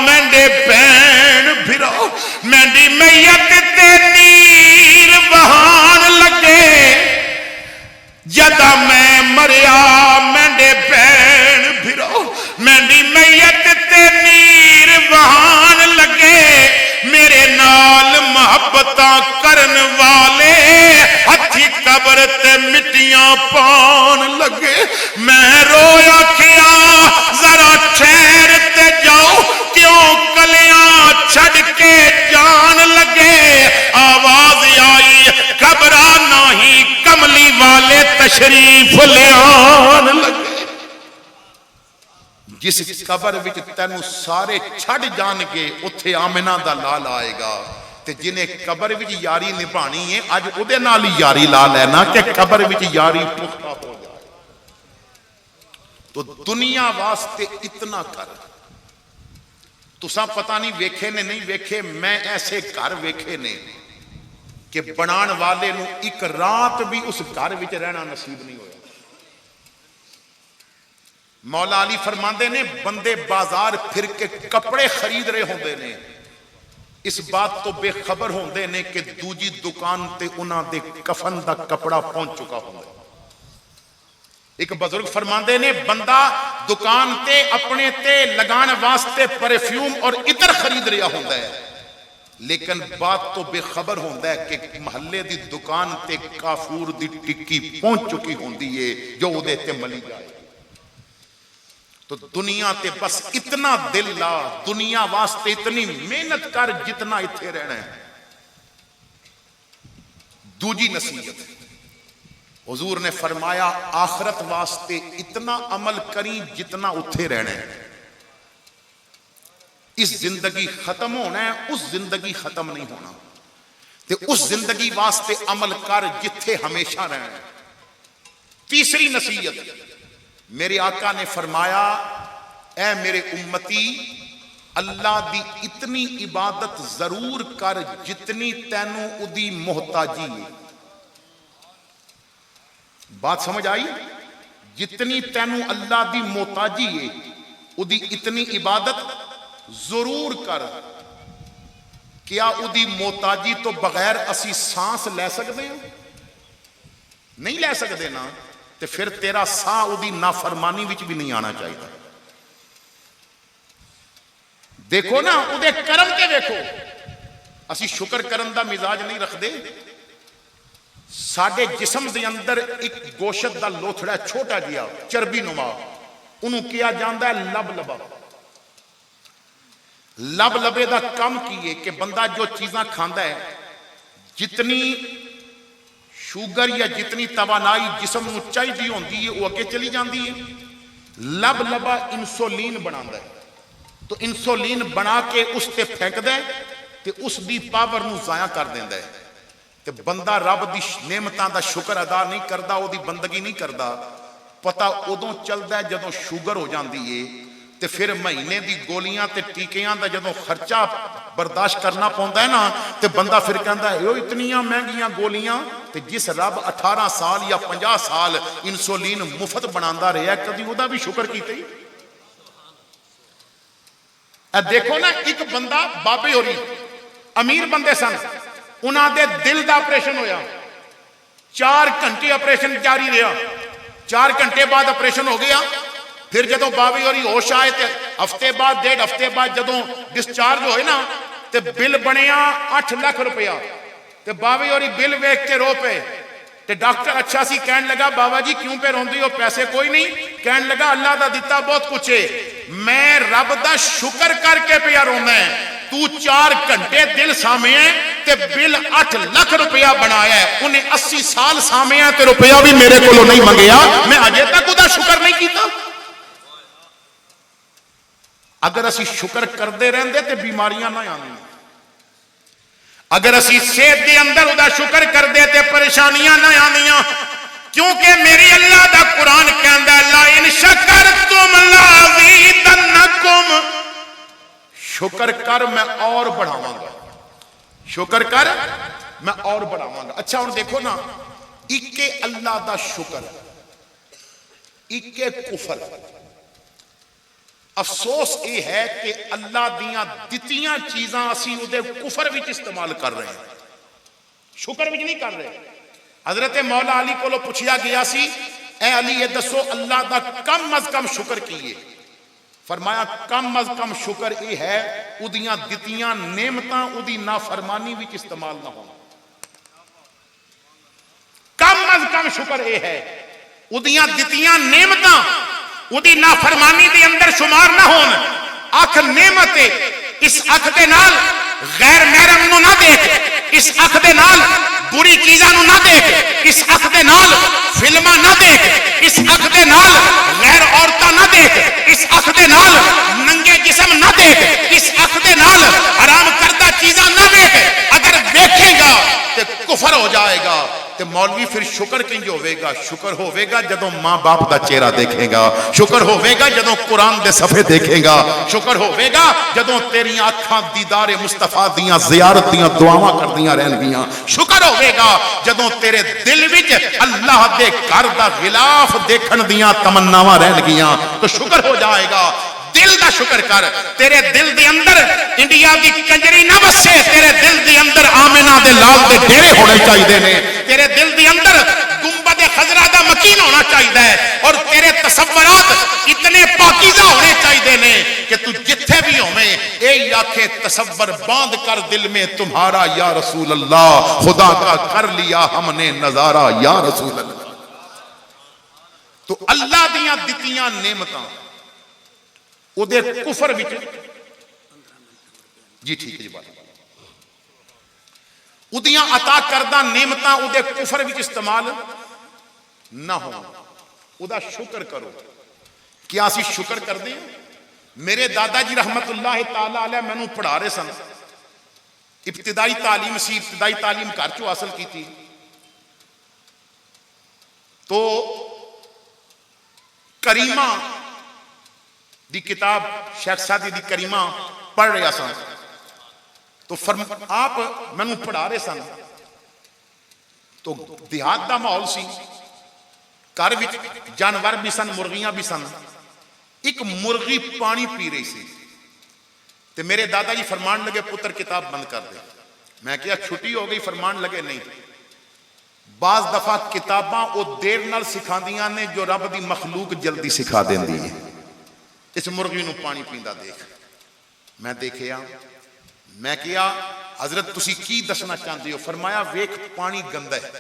مینڈے بہن بھرا مینڈی میت تے نیر بہان لگے. جدا میں مریا مینڈے بہن بھرا مینڈی میت تے نیر بہان لگے. میرے نال محبتاں کرن والے ہتھی قبر تے مٹیاں پان لگے. میں رویا کیا ذرا ٹھہر تے جاؤ کیوں کلیاں چھڑ کے جان لگے. آواز آئی قبرہ نہیں کملی والے تشریف لے آن لگے. جس قبر وچ تینوں سارے چھڑ جان کے اتھے آمنہ دا لال آئے گا. تے جنہیں قبر وچ یاری نبھانی ہے اج اودے نال یاری لا لینا کہ قبر وچ یاری پختہ ہو جائے. تو دنیا واسطے اتنا کر. تساں پتہ نہیں ویکھے نے نہیں ویکھے, میں ایسے گھر ویکھے نے کہ بنان والے نو ایک رات بھی اس گھر وچ رہنا نصیب نہیں ہویا. مولا علی فرماندے نے بندے بازار پھر کے کپڑے خرید رہے ہوندے نے, اس بات تو بے خبر ہوندے نے کہ دوجی دکان تے انہاں دے کفن دا کپڑا پہنچ چکا ہوندا. ایک بزرگ فرماندے نے بندہ دکان تے اپنے تے لگان واسطے پرفیوم اور عطر خرید رہا ہوندا ہے, لیکن بات تو بے خبر ہوندا ہے کہ محلے دی دکان تے کافور دی ٹکی پہنچ چکی ہوندی ہے جو اودے تے ملی جائے. تو دنیا تے بس اتنا دل لا, دنیا واسطے اتنی محنت کر جتنا اتھے رہنا ہے. دوجی نصیحت حضور نے فرمایا آخرت واسطے اتنا عمل کریں جتنا اتھے رہنا ہے. اس زندگی ختم ہونا ہے, اس زندگی ختم نہیں ہونا. تے اس زندگی واسطے عمل کر جتھے ہمیشہ رہنا ہے. تیسری نصیحت میرے آقا نے فرمایا اے میرے امتی اللہ دی اتنی عبادت ضرور کر جتنی تینوں ادی محتاجی ہے. بات سمجھ آئی؟ جتنی تینوں اللہ دی محتاجی ہے ادی اتنی عبادت ضرور کر. کیا ادی محتاجی تو بغیر اسی سانس لے سکتے ہیں؟ نہیں لے سکتے نا, تے پھر تیرا سا ادی نافرمانی وچ بھی نہیں آنا چاہیے. دیکھو نا ادے کرم کے دیکھو. اسی شکر کرن دا مزاج نہیں رکھ دے. ساڈے جسم دے اندر ایک گوشت دا لوتھڑا چھوٹا جیا چربی نما, انہوں کیا جاندا ہے لب لبا. لب لبے دا کم کیے کہ بندہ جو چیزاں کھاندا ہے جتنی شوگر یا جتنی توانائی جسم نو چاہیے ہوندی ہے وہ اگے چلی جاندی ہے. لب لبا انسولین بناتا ہے, تو انسولین بنا کے اس تے پھینک دے تے اس دی پاور نو ضائع کر دیندا ہے. تے بندہ رب دی نعمتاں دا شکر ادا نہیں کردا, او دی بندگی نہیں کردا. پتہ ادوں چلدا ہے جدوں شوگر ہو جاندی ہے تے پھر مہینے دی گولیاں تے ٹیکیاں دا جدوں خرچہ برداشت کرنا پوندا ہے نا تے بندہ پھر کہندا ہے او اتنیاں مہنگیاں گولیاں. تے جس رب 18 سال یا 50 سال انسولین مفت بناندا رہیا کدی او دا بھی شکر کیتے ہی. دیکھو نا ایک بندہ بابے ہوری امیر بندے سن, انہاں دے دل دا آپریشن ہویا, 4 گھنٹے آپریشن جاری رہا. 4 گھنٹے بعد آپریشن ہو گیا. پھر جدوں بابے ہوری ہوش آئے تے ہفتے بعد 1.5 ہفتے بعد جدوں ڈسچارج ہوئے نا تے بل بنیا 8 لاکھ روپیہ. تے بابے ہوری بل ویکھ کے رو پے. تے ڈاکٹر اچھا سی کہن لگا بابا جی کیوں پہ روندی ہو, پیسے کوئی نہیں. کہن لگا اللہ دا دیتا بہت کچھ ہے, میں رب دا شکر کر کے پیا روندا ہے. تو 4 گھنٹے دل سامے ہے تے بل 8 لاکھ روپیہ بنایا ہے. انہیں 80 سال سامے ہے تے روپیہ بھی میرے کولوں نہیں منگیا, میں اجے تک ادا شکر نہیں کیتا. اگر اسی شکر کردے رہندے تے بیماریاں نہ آندیاں. اگر اسی صحت دے اندر ادا شکر کردے تے پریشانیاں نہ آندیاں. کیونکہ میری اللہ دا قرآن کہندا ہے لا ان شکرتم لازیدنکم, شکر کر میں اور بڑھاواں گا، شکر کر میں اور بڑھاواں گا۔ اچھا ہن دیکھو نا، اکے اللہ دا شکر، اکے کفر۔ افسوس یہ ہے کہ اللہ دیاں دتیاں چیزاں اسی اودے کفر وچ استعمال کر رہے ہیں، شکر وچ نہیں کر رہے۔ حضرت مولا علی کو پوچھیا گیا سی، اے علی یہ دسو اللہ دا کم از کم شکر کیے؟ فرمایا کم از کم شکر یہ ہے اودیاں دتیاں نعمتاں اودی نافرمانی وچ استعمال نہ ہون۔ کم از کم شکر یہ ہے اودیاں دتیاں نعمتاں اودی نافرمانی دے اندر شمار نہ ہون۔ اکھ نعمت ہے، اس اکھ دے نال غیر محرم نو نہ دیکھ، اس اکھ دے نال بری چیزاں نو نہ دیکھ، اس اکھ دے نال فلماں نہ دیکھ، اس اکھ دے نال غیر عورتاں نہ دیکھ، اس اکھ دے نال ننگے جسم نہ دیکھ، اس اکھ دے نال حرام کردہ چیزاں نہ دیکھ۔ اگر دیکھے گا تو کفر ہو جائے گا۔ تے مولوی پھر شکر کنج ہوئے گا؟ شکر ہوئے گا جدوں ماں باپ دا چہرہ دیکھے گا، شکر ہوئے گا جدوں قرآن دے صفحے دیکھے گا، شکر ہوئے گا جدوں تیری آنکھاں دیدار مصطفیٰ دیاں زیارت دیاں دعاواں کر دیاں رہن گیاں، شکر ہوئے گا جدوں تیرے دل وچ اللہ دے گھر دا غلاف دیکھن دیاں تمناواں رہن گیاں، تو شکر ہو جائے گا۔ دل دا شکر کر، تیرے دل دے اندر انڈیا دی کنجری نہ بسے، تیرے دل دے اندر آمنہ دے لال دے ڈیرے ہونے چاہیے نے، تیرے دل دے اندر گنبد خضرا دا مکین ہونا چاہیے، اور تیرے تصورات اتنے پاکیزہ ہونے چاہیے نے کہ تو جتھے بھی ہوئے اے آنکھیں تصور باندھ کر دل میں تمہارا یا رسول اللہ خدا کا کر لیا ہم نے نظارہ یا رسول اللہ۔ تو اللہ دیاں دتیاں نعمتاں او دے کفر وچ، جی ٹھیک ہے جی بات، او دیاں عطا کردہ نعمتاں او دے کفر وچ استعمال نہ ہو، او دا شکر کرو۔ کیا اسی شکر کر دیں؟ میرے دادا جی رحمت اللہ تعالیٰ علیہ میں نوں پڑھا رہے سن، ابتدائی تعلیم سی، ابتدائی تعلیم گھر چوں حاصل کی تھی، تو کریمہ دی کتاب شیخ سعدی دی کریمہ پڑھ رہا سن، تو آپ میں نوں پڑھا رہے سن، تو دیہات دا ماحول سی، گھر وچ جانور بھی سن، مرغیاں بھی سن۔ ایک مرغی پانی پی رہی سی، تے میرے دادا جی فرمان لگے پتر کتاب بند کر دے۔ میں کیا چھٹی ہو گئی؟ فرمان لگے نہیں، بعض دفعہ کتاباں او دیر نال سکھاندیاں نے جو رب دی مخلوق جلدی سکھا دیندی ہے۔ اس مرغی نو پانی پیندا دیکھ، میں دیکھیا، میں کیا حضرت تسی کی دسنا چاہتے ہو؟ فرمایا ویکھ پانی گندا ہے،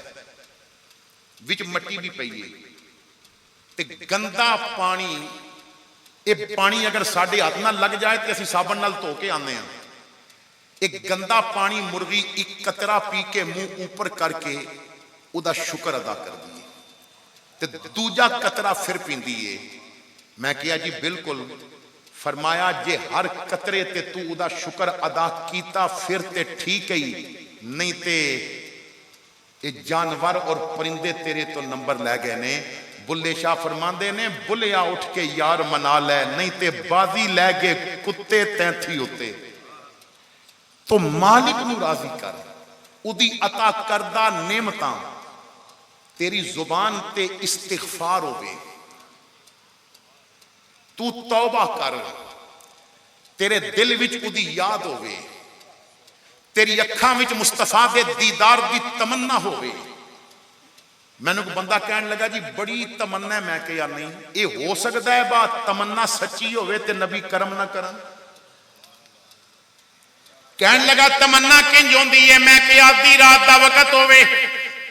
وچ مٹی بھی پئی ہے، تے گندا پانی، اے پانی اگر ساڈے ہاتھ نال لگ جائے تے اسی صابن نال دھو کے آنے ہیں، ایک گندا پانی مرغی ایک قطرہ پی کے منہ اوپر کر کے او دا شکر ادا کر دیے، تے دوجا قطرہ پھر پیندی ہے۔ میں کیا جی بالکل۔ فرمایا جے ہر قطرے تے تو او دا شکر ادا کیتا پھر تے ٹھیک ہی، نہیں تے اے جانور اور پرندے تیرے تو نمبر لے گئے نے۔ بلے شاہ فرماندے نے بلیا اٹھ کے یار منا لے، نہیں تے بازی لے گے کتے تینتھی ہوتے۔ تو مالک نو راضی کر، او دی عطا کردہ نعمتاں تیری زبان تے استغفار ہوئے، تو توبہ کر، تیرے دل وچ او دی یاد ہوئے، تیری اکھاں وچ مصطفیٰ دے دیدار دی تمنا ہوئے۔ میں نے کو بندہ کہنے لگا جی بڑی تمنا ہے، میں کہ یار نہیں، اے ہو سکتا ہے بات تمنا سچی ہوئے تے نبی کرم نہ کرن؟ کہنے لگا تمنا کنج ہوندی ہے؟ میں کہ آدھی رات دا وقت ہوئے،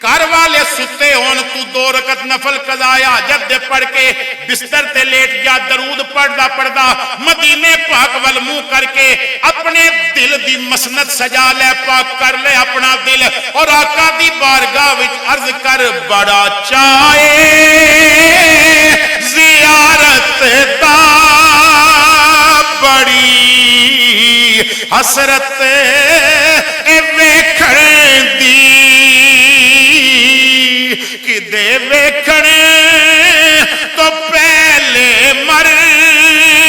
گھر والے ستے ہون، تو 2 رکعت نفل قضا حاجت دے پڑھ کے بستر تے لیٹ جا، درود پڑھدا پڑھدا مدینے پاک ول منہ کر کے اپنے دل دی مسند سجا لے، پاک کر لے اپنا دل، اور آقا دی بارگاہ وچ عرض کر بڑا چاہے زیارت دا بڑی حسرت اے ویکھن دی، دے ویکھنے تو پہلے مر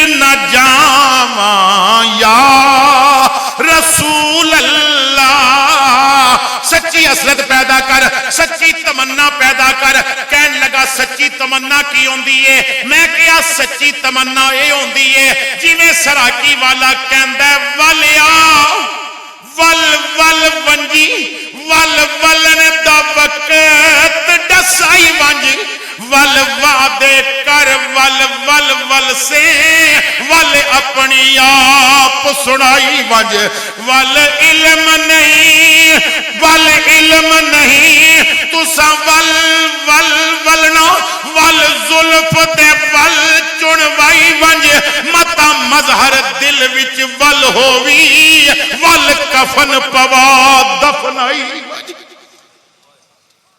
نہ جاواں یا سچی حسرت پیدا کر، سچی تمنا پیدا کر۔ کہن لگا سچی تمنا کی ہوندی ہے؟ میں کہا سچی تمنا اے ہوندی ہے جویں سراکی والا کہندا ہے والیا ول ول ونجی ول ولن دا وقت ڈسائی ونج ول وعدے کر ول ول ول سے ول اپنی آپ سنائی ونج ول علم نہیں ول علم نہیں تسا ول ول ولنا ول زلف تے ول چنوائی ونج متا مظہر دل وچ ول ہووی ول کفن پوا دفنائی ونج۔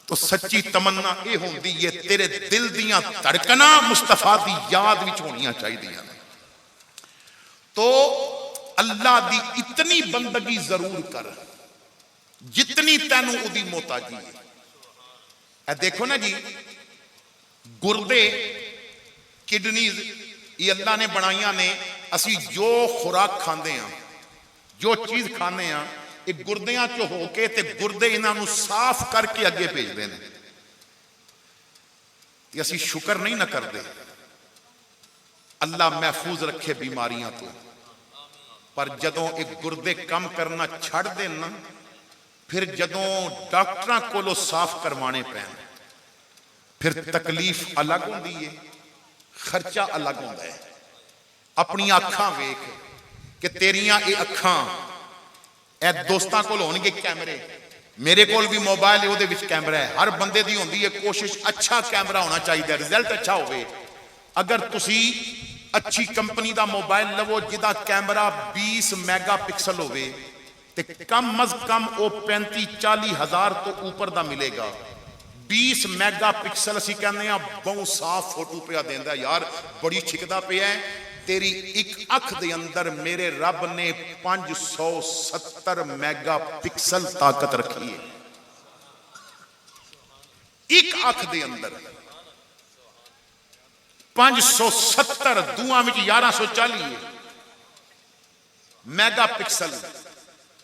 تو سچی تمنا اے ہوندی ہے تیرے دل دیاں دھڑکنا مصطفیٰ دی یاد وچ ہونیاں چاہیے۔ تو اللہ دی اتنی بندگی ضرور کر جتنی تینوں اودی محتاجی ہے۔ اے دیکھو نا جی، گردے کڈنیز یہ اللہ نے بنائیاں نے، اسی جو خوراک کھاندے ہیں جو چیز کھانے ہیں یہ گردیاں چو ہو کے تے گردے انہاں نو صاف کر کے اگے بھیج دینے، تے اسی شکر نہیں نہ کر دے۔ اللہ محفوظ رکھے بیماریاں تو، پر جدوں ایک گردے کم کرنا چھڑ دینا پھر جدوں ڈاکٹراں کولو صاف کروانے پین پھر تکلیف الگ ہوندی ہے، خرچہ الگ ہوندا ہے۔ اپنی آنکھاں ویکھ کہ تیریاں اے اکھاں اے دوستاں کول ہونگے کیمرے، میرے کول بھی موبائل ہے اودے وچ کیمرہ ہے، ہر بندے دی ہوندی ہے کوشش اچھا کیمرہ ہونا چاہیے، رزلٹ اچھا ہوئے۔ اگر تسی اچھی کمپنی دا موبائل لو جدا کیمرہ 20 میگا پکسل ہوئے تے کم از کم او 35-40 ہزار تو اوپر دا ملے گا۔ 20 میگا پکسل اسی کہنے ہیں بہت صاف فوٹو پہ دیندا ہے، یار بڑی چھکدا پہ ہے۔ تیری ایک اکھ دے اندر میرے رب نے 570 میگا پکسل طاقت رکھی ہے، ایک اکھ دے اندر 570 دوہاں وچ 1140 میگا پکسل۔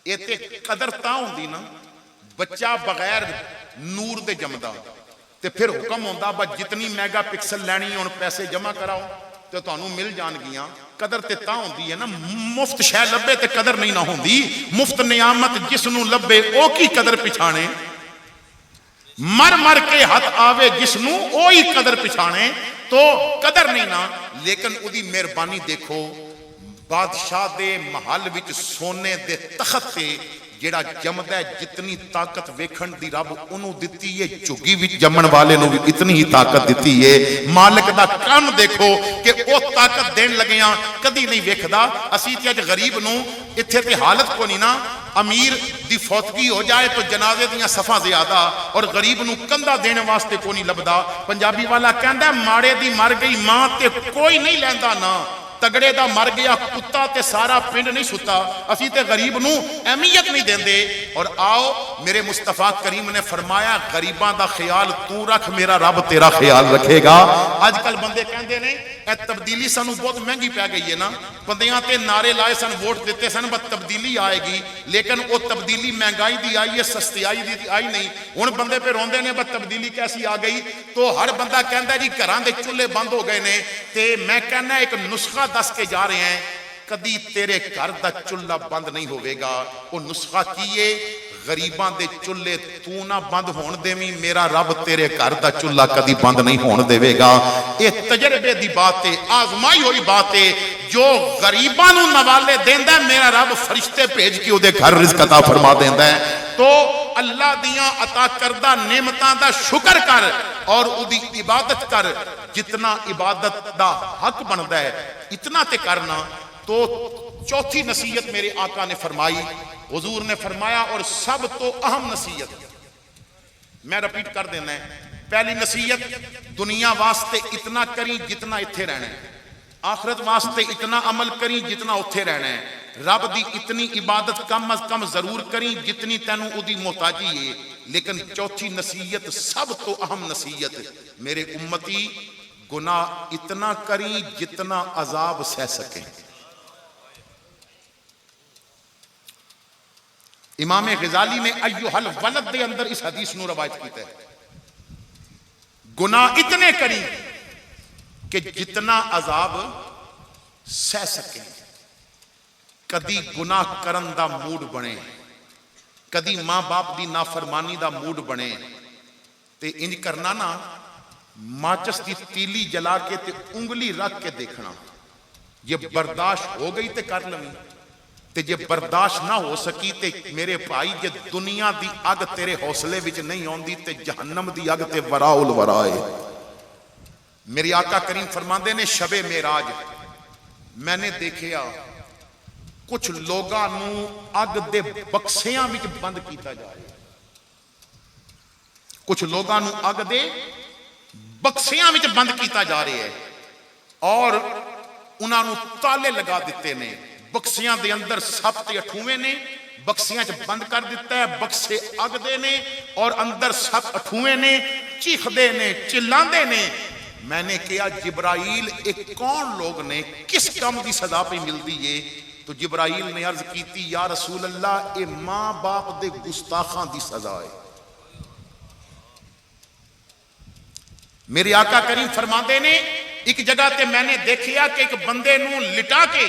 یہ تے قدر تاں ہوندی نا بچہ بغیر نور دے جمدا تے پھر حکم ہوندا با جتنی میگا پکسل لینی ہن پیسے جمع کراؤ تے تانوں مل جان گیاں۔ قدر تے تاں ہوندی ہے نا، مفت شے لبے تے قدر نہیں نہ ہوندی، مفت نعمت جس نو لبے او کی قدر پچھانے، مر مر کے ہاتھ آوے جس نو اوہی قدر پچھانے تو قدر نہیں نا۔ لیکن او دی مہربانی دیکھو، بادشاہ دے محل وچ سونے دے تخت تے جیڑا جمد ہے جتنی طاقت ویکھن دی رب انہوں دتی ہے، چگی وچ جمن والے نو بھی اتنی ہی طاقت دتی ہے۔ مالک دا کام دیکھو کہ او طاقت دین لگیاں کدی نہیں ویکھدا۔ اسی تے اج غریب نو اتھے تے حالت کو نہیں نا، امیر دی فوتگی ہو جائے تو جنازے دیاں صفاں زیادہ اور غریب نو کندھا دینے واسطے کو نہیں لبدا۔ پنجابی والا کہندا ہے ماڑے دی مر گئی ماں تے کوئی نہیں لیندا نا، تگڑے دا مر گیا کتا تے سارا پنڈ نہیں ستا۔ اسی تے غریب نو اہمیت نہیں دیندے۔ اور آؤ میرے مصطفیٰ کریم نے فرمایا غریباں دا خیال تو رکھ میرا رب تیرا خیال رکھے گا۔ آج کل بندے کہندے نے اے تبدیلی سانو بہت مہنگی پہ گئی ہے نا، بندیاں تے نعرے لائے سن، ووٹ دیتے سن بس تبدیلی آئے گی، لیکن وہ تبدیلی مہنگائی دی آئی ہے، سستیائی دی آئی نہیں۔ ہن بندے پہ روندے نے بس تبدیلی کیسی آ گئی۔ تو ہر بندہ کہندا ہے جی گھراں دے چولہے بند ہو گئے نے، تے میں کہنا ایک نسخہ دس کے جا رہے ہیں، کدی تیرے گھر دا چولہا بند نہیں ہوئے گا۔ وہ نسخہ کیے غریباں دے چولہے تو نہ بند ہون دیویں، میرا رب تیرے گھر دا چولہا کدی بند نہیں ہون دے گا۔ یہ تجربے دی بات ہے، آزمائی ہوئی بات ہے۔ جو غریباں نو نوالے دیندا ہے میرا رب فرشتے بھیج کے اودے گھر رزق عطا فرما دیندا ہے۔ تو اللہ دیاں عطا کردہ نعمتاں دا شکر کر اور اودی عبادت کر، جتنا عبادت دا حق بندا ہے اتنا تے کرنا۔ تو چوتھی نصیحت میرے آقا نے فرمائی، حضور نے فرمایا اور سب تو اہم نصیحت میں رپیٹ کر دینا ہے۔ پہلی نصیحت دنیا واسطے اتنا کریں جتنا اتھے رہنا ہے، آخرت واسطے اتنا عمل کریں جتنا اتھے رہنا ہے، رب دی اتنی عبادت کم از کم ضرور کریں جتنی تینوں اودی محتاجی ہے۔ لیکن چوتھی نصیحت سب تو اہم نصیحت، میرے امتی گناہ اتنا کریں جتنا عذاب سہ سکیں۔ امام غزالی نے ایھا الولد دے اندر اس حدیث نو روایت کیتا ہے. گناہ اتنے کری کہ جتنا عذاب سہ سکے. کدی گناہ کرن دا موڈ بنے, کدی ماں باپ دی نافرمانی دا موڈ بنے تے انج کرنا نا, ماچس دی تیلی جلا کے تے انگلی رکھ کے دیکھنا, یہ برداشت ہو گئی تے کر لویں, تے جے برداشت نہ ہو سکی تے میرے بھائی جے دنیا دی اگ تیرے حوصلے وچ نہیں آندی تے جہنم دی اگ تے وراء الوراء ہے. میرے آقا کریم فرماندے نے شب معراج میں نے دیکھیا کچھ لوگاں نو اگ دے بکسیاں وچ بند کیتا جا رہا ہے, کچھ لوگاں نو اگ دے بکسیاں وچ بند کیتا جا رہا ہے اور انہاں نو تالے لگا دیتے نے. بکسیاں دے اندر سپ تے اٹھویں نے, بکسیاں چ بند کر دیتا ہے, بکسے اگ دے نے اور اندر سپ اٹھویں نے, چیخ دے نے, چلاندے نے. میں نے کہا جبرائیل ایک کون لوگ نے, کس کام دی سزا پہ ملتی ہے؟ تو جبرائیل نے عرض کیتی یا رسول اللہ اے ماں باپ دے گستاخاں دی سزا ہے. میرے آقا کریم فرماندے نے ایک جگہ تے میں نے دیکھیا کہ ایک بندے نو لٹا کے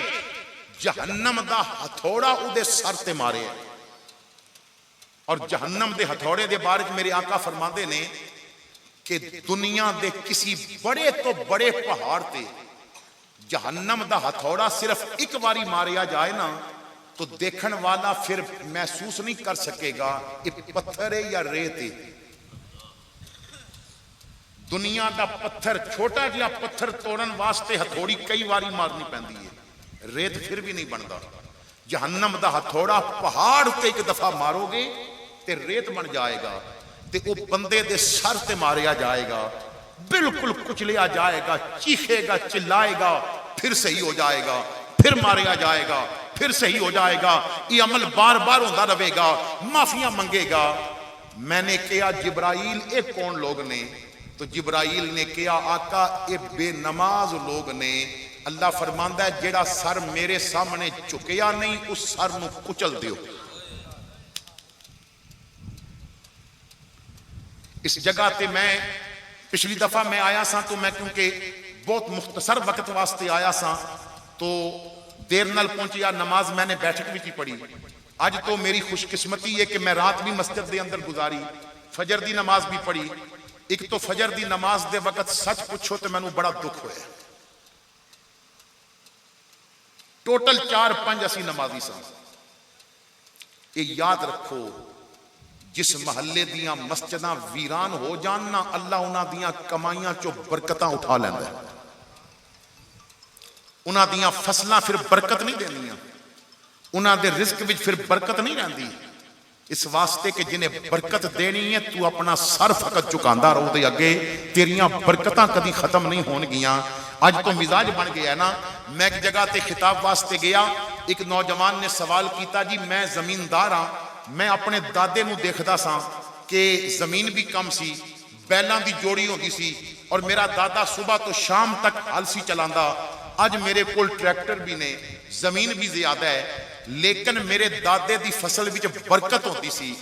جہنم دا ہتھوڑا او دے سر تے مارے ہے, اور جہنم دے ہتھوڑے دے بارے میرے آقا فرماندے نے کہ دنیا دے کسی بڑے تو بڑے پہاڑ تے جہنم دا ہتھوڑا صرف ایک باری ماریا جائے نا تو دیکھن والا پھر محسوس نہیں کر سکے گا یہ پتھر ہے یا ریت ہے. دنیا دا پتھر, چھوٹا جہا پتھر توڑن واسطے ہتھوڑی کئی باری مارنی پیندی ہے, ریت پھر بھی نہیں بنتا. جہنم دا ہتھوڑا پہاڑ تے ایک دفعہ مارو گے تے ریت بن جائے گا, تے وہ بندے دے سر تے ماریا جائے گا, بالکل کچلیا جائے گا, چیخے گا, چلائے گا, پھر صحیح ہو جائے گا, پھر ماریا جائے گا, پھر صحیح ہو جائے گا. یہ عمل بار بار ہوتا رہے گا, معافیاں منگے گا. میں نے کہا جبرائیل اے کون لوگ نے؟ تو جبرائیل نے کہا آقا اے بے نماز لوگ نے. اللہ فرماندا ہے جیڑا سر میرے سامنے چکیا نہیں اس سر نو کچل دیو. اس جگہ تے میں پچھلی دفعہ میں آیا سا تو میں کیونکہ بہت مختصر وقت واسطے آیا سا تو دیر نال پہنچیا, نماز میں نے بیٹھک بھی کی پڑھی. اج تو میری خوش قسمتی ہے کہ میں رات بھی مسجد دے اندر گزاری, فجر دی نماز بھی پڑھی. ایک تو فجر دی نماز دے وقت سچ پوچھو تو مینوں بڑا دکھ ہویا. ٹوٹل 4-5 اسی نمازی سا. یہ یاد رکھو جس محلے دیاں مسجداں ویران ہو جاننا اللہ انہاں دیاں کمائیاں چو برکتاں اٹھا لیندا ہے. انہاں دیاں فصلاں پھر برکت نہیں دینیاں, انہاں دے رزق وچ پھر برکت نہیں رہندی. اس واسطے کہ جنہیں برکت دینی ہے تو اپنا سر فقط چکاندہ رہو دے اگے, تیریاں برکتاں کدی ختم نہیں ہون گیاں. آج تو مزاج بن گیا ہے نا. میں ایک جگہ تے خطاب واسطے گیا, ایک نوجوان نے سوال کیتا جی میں زمیندار ہاں, میں اپنے دادے نو دیکھدا سا کہ زمین بھی کم سی, بیلاں دی جوڑی ہوندی سی اور میرا دادا صبح تو شام تک ہل سی چلاندا. اج میرے کول ٹریکٹر بھی نے, زمین بھی زیادہ ہے, لیکن میرے دادے دی فصل وچ برکت ہوتی سی,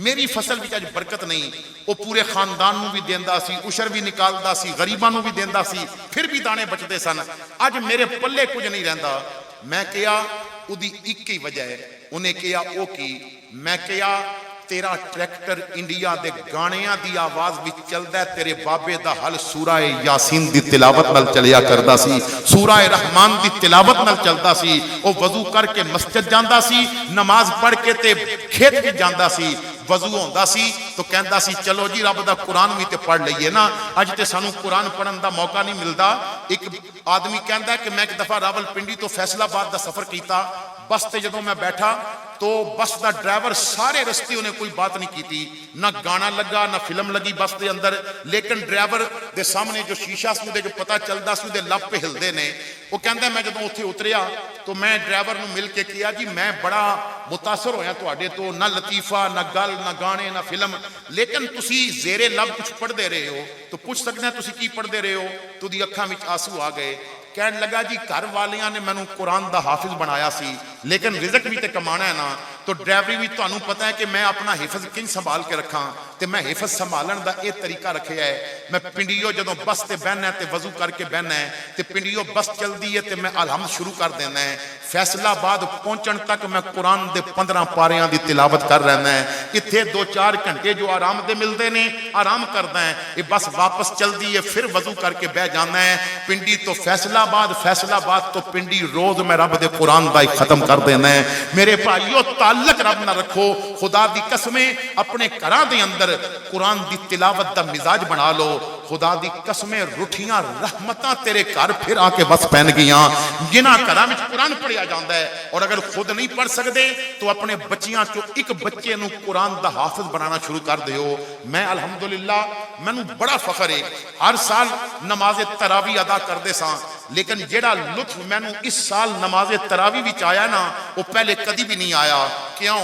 میری فصل وچ اج برکت نہیں. وہ پورے خاندان نو بھی دیندا سی, عشر بھی نکالدا سی, غریباں نو بھی دیندا سی, پھر بھی دانے بچدے سن. اج میرے پلے کچھ نہیں رہندا. میں کہیا اودی ایک ہی وجہ ہے. انہیں کہیا او کی؟ میں کہیا تیرا ٹریکٹر انڈیا دے گانیاں دی آواز وچ چلدا ہے, تیرے بابے دا حل سورہ یاسین دی تلاوت نال چلیا کردا سی, سورہ رحمان دی تلاوت نال چلدا سی. او وضو کر کے مسجد جاندا سی, نماز پڑھ کے تے کھیت وچ جاندا سی. وضو ہوندا سی تو کہندا سی چلو جی رب دا قرآن بھی تے پڑھ لئیے نا. اج تے سانو قرآن پڑھن دا موقع نہیں ملدا. ایک آدمی کہندا ہے کہ میں ایک دفعہ راول پنڈی تو فیصل آباد دا سفر کیتا, بس تے جدوں میں بیٹھا تو بس دا ڈرائیور سارے رستے انہیں کوئی بات نہیں کیتی, نہ گانا لگا نہ فلم لگی بس دے اندر, لیکن ڈرائیور دے سامنے جو شیشہ سی دے جو پتہ چلدا سی دے لب پہ ہلدے نے. وہ کہندا میں جدوں اوتھے اتریا تو میں ڈرائیور نو مل کے کیا جی میں بڑا متاثر ہویا تواڈے تو, نہ لطیفہ نہ گل نہ گانے نہ فلم, لیکن تسی زیر لب کچھ پڑھ دے رہے ہو. تو پوچھ سکتے ہیں تسی کی پڑھ دے رہے ہو؟ تو دی اکھاں وچ آنسو آ گئے. کہنے لگا جی گھر والیاں نے مینوں قرآن دا حافظ بنایا سی, لیکن رزق بھی تے کمانا ہے نا. تو ڈرائیوری بھی تانوں پتہ ہے کہ میں اپنا حفظ کنج سنبھال کے رکھاں تے میں حفظ سنبھالن دا یہ طریقہ رکھیا ہے میں پنڈیو جدوں بس تے بہنا ہے تے وضو کر کے بہنا ہے تے پنڈیو بس چلدی ہے تے میں الحمد شروع کر دینا ہے فیصلہ آباد پہنچن تک میں قرآن دے 15 پاریاں دی تلاوت کر رہنا ہے اتھے 2-4 گھنٹے جو آرام دے ملتے نے آرام کرنا ہے یہ بس واپس چلدی ہے پھر وضو کر کے بہ جانا ہے پنڈی تو فیصلہ آباد تو پنڈی روز میں رب دے قرآن دا ختم کر دینا ہے میرے بھائیو تعلق رب نہ رکھو خدا دی قسمیں اپنے گھراں دے اندر قرآن دی تلاوت دا مزاج بنا لو خدا دی قسمیں رٹھیاں رحمتاں تیرے گھر پھر آ کے بس پہن گیاں جنہاں گھراں وچ قرآن پڑھیا جاندا ہے اور اگر خود نہیں پڑھ سکتے تو اپنے بچیاں چو ایک بچے نو قرآن دا حافظ بنانا شروع کر دیو میں الحمدللہ مینوں بڑا فخر ہے ہر سال نماز تراویح ادا کردے ساں لیکن جیڑا لطف مینوں اس سال نماز تراویح وچ آیا نا وہ پہلے کدی بھی نہیں آیا کیوں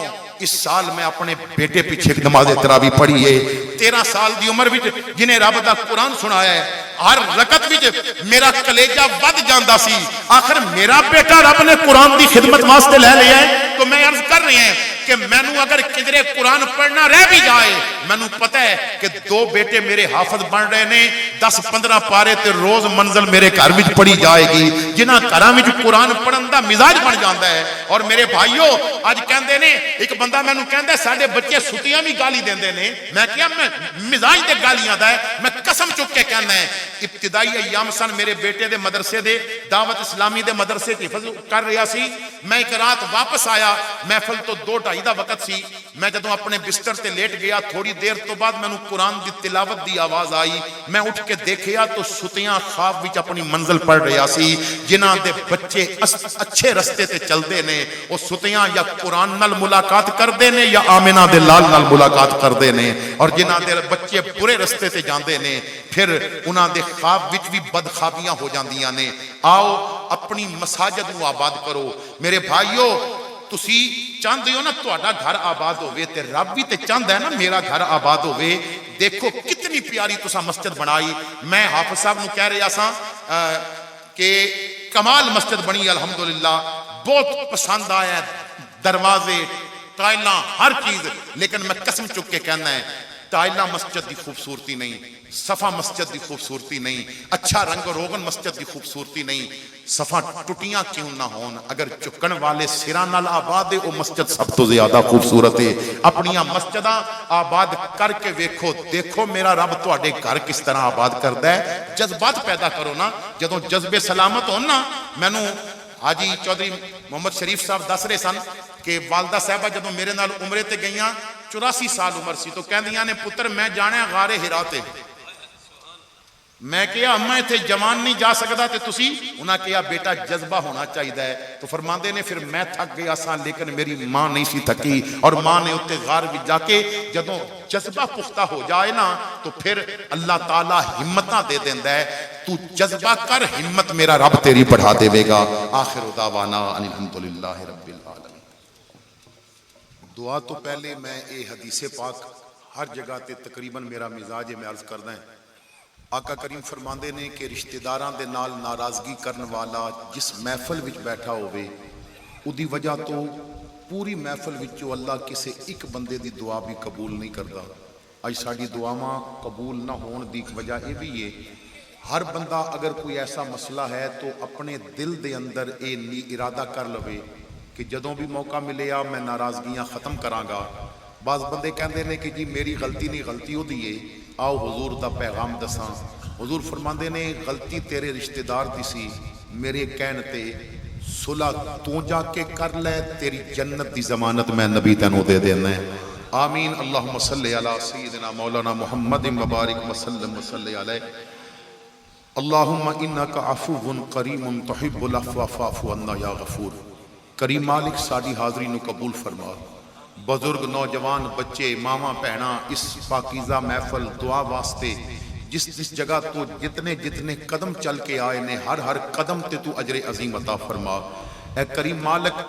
اس سال میں اپنے بیٹے پیچھے نماز تراویح پڑھی ہے 13 سال دی عمر وچ جنہیں رب دا قرآن سنایا ہے ہر رکعت وچ میرا کلیجہ ود جاندا سی آخر میرا بیٹا رب نے قرآن دی خدمت واسطے لے لیا ہے تو میں عرض کر رہے ہیں کہ مینوں اگر کدھرے قرآن پڑھنا رہ بھی جائے مینوں پتہ ہے کہ 2 بیٹے میرے حافظ بن رہے نے 10-15 پارے تے روز منزل میرے گھر وچ پڑھی جائے گی جنہاں گھراں وچ قرآن پڑھن دا مزاج بن جاندا ہے اور میرے بھائیو اج کہندے نے ایک بندہ مینوں کہندا ہے ساڈے بچے سُتیاں بھی گالی دیندے نے میں کہیا میں مزاج تے گالیاں دا ہے میں قسم چک کے کہنا ہے ابتدائی ایام سن میرے بیٹے دے مدرسے دے دعوت اسلامی دے مدرسے حفظ کر رہا سی میں ایک رات واپس آیا محفل تو 2-2:30 دا وقت سی میں جدوں اپنے بستر تے لیٹ گیا تھوڑی دیر تو بعد مینوں قرآن دی تلاوت دی آواز آئی میں اٹھ کے دیکھیا تو ستیاں خواب وچ اپنی منزل پڑھ رہا سی جنہاں دے بچے اچھے رستے تے چلدے نے او ستیاں یا قرآن نال ملاقات کردے نے یا آمنہ دے لال نال ملاقات کردے نے اور جنہاں دے بچے برے رستے تے جاندے نے پھر انہاں دے خواب وچ بھی بدخوابیاں ہو جاندیاں نے آؤ اپنی مساجد نو آباد کرو میرے بھائیو تسی چاہندے ہو نا تہاڈا گھر آباد ہوئے تے رب بھی تے چاہندا ہے نا میرا گھر آباد ہوئے دیکھو کتنی پیاری تساں مسجد بنائی میں حافظ صاحب نو کہہ رہا سا کہ کمال مسجد بنی الحمدللہ بہت پسند آیا دروازے ٹائلاں ہر چیز لیکن میں قسم چک کے کہنا ہے ٹائلاں مسجد دی خوبصورتی نہیں صفا مسجد دی خوبصورتی نہیں اچھا رنگ روغن مسجد دی خوبصورتی نہیں صفا ٹٹیاں کیوں نہ ہون اگر چکن والے سراں نال آباد ہے وہ مسجد سب تو زیادہ خوبصورت ہے اپنیاں مسجداں آباد کر کے ویکھو دیکھو میرا رب تواڈے گھر کس طرح آباد کردا ہے جذبات پیدا کرو نا جدوں جذبے سلامت ہون نا مینوں حاجی چودھری محمد شریف صاحب دس رہے سن کہ والدہ صاحبہ جدوں میرے نال عمرے تے گئیاں 84 سال عمر سی تو کہندیاں نے پتر میں جانے غار ہرا تے میں کہا اما ایتھے جوان نہیں جا سکتا تے تسی انہاں کہا بیٹا جذبہ ہونا چاہیے ہے تو فرماندے نے پھر میں تھک گیا سا لیکن میری ماں نہیں سی تھکی اور ماں نے اتنے غار بھی جا کے جدوں جذبہ پختہ ہو جائے نا تو پھر اللہ تعالیٰ ہمتاں دے دیندا ہے تو جذبہ کر ہمت میرا رب تیری بڑھا دے گا آخر دعوانا ان الحمدللہ رب العالمین دعا تو پہلے میں اے حدیث پاک ہر جگہ تے تقریباً میرا مزاج ہے میں عرض کردا ہے آقا کریم فرماندے نے کہ رشتہ داراں دے نال ناراضگی کرن والا جس محفل وچ بیٹھا ہوئے اودی وجہ تو پوری محفل وچوں اللہ کسے ایک بندے دی دعا بھی قبول نہیں کردا اج ساڈی دعاواں قبول نہ ہون دی وجہ اے بھی ہے ہر بندہ اگر کوئی ایسا مسئلہ ہے تو اپنے دل دے اندر اے ارادہ کر لوے کہ جدوں بھی موقع ملے میں ناراضگیاں ختم کراں گا بعض بندے کہندے نے کہ جی میری غلطی نہیں غلطی ہو دی ہے آؤ حضور دا پیغام دساں حضور فرماندے نے غلطی تیرے رشتہ دار دی سی میرے کہن تے صلح تو جا کے کر لے تیری جنت دی ضمانت میں نبی تینوں دے دینا ہے آمین اللہم صلی علی سیدنا مولانا محمد مبارک وسلم وصلی علیہ اللہم انکا عفو کریم تحب العفو فاعف عنا یا غفور کریم مالک ساڈی حاضری نو قبول فرما بزرگ نوجوان بچے ماما بہنا اس پاکیزہ محفل دعا واسطے جس جگہ تو جتنے قدم چل کے آئے نے ہر قدم تے تو اجر عظیم عطا فرما اے کریم مالک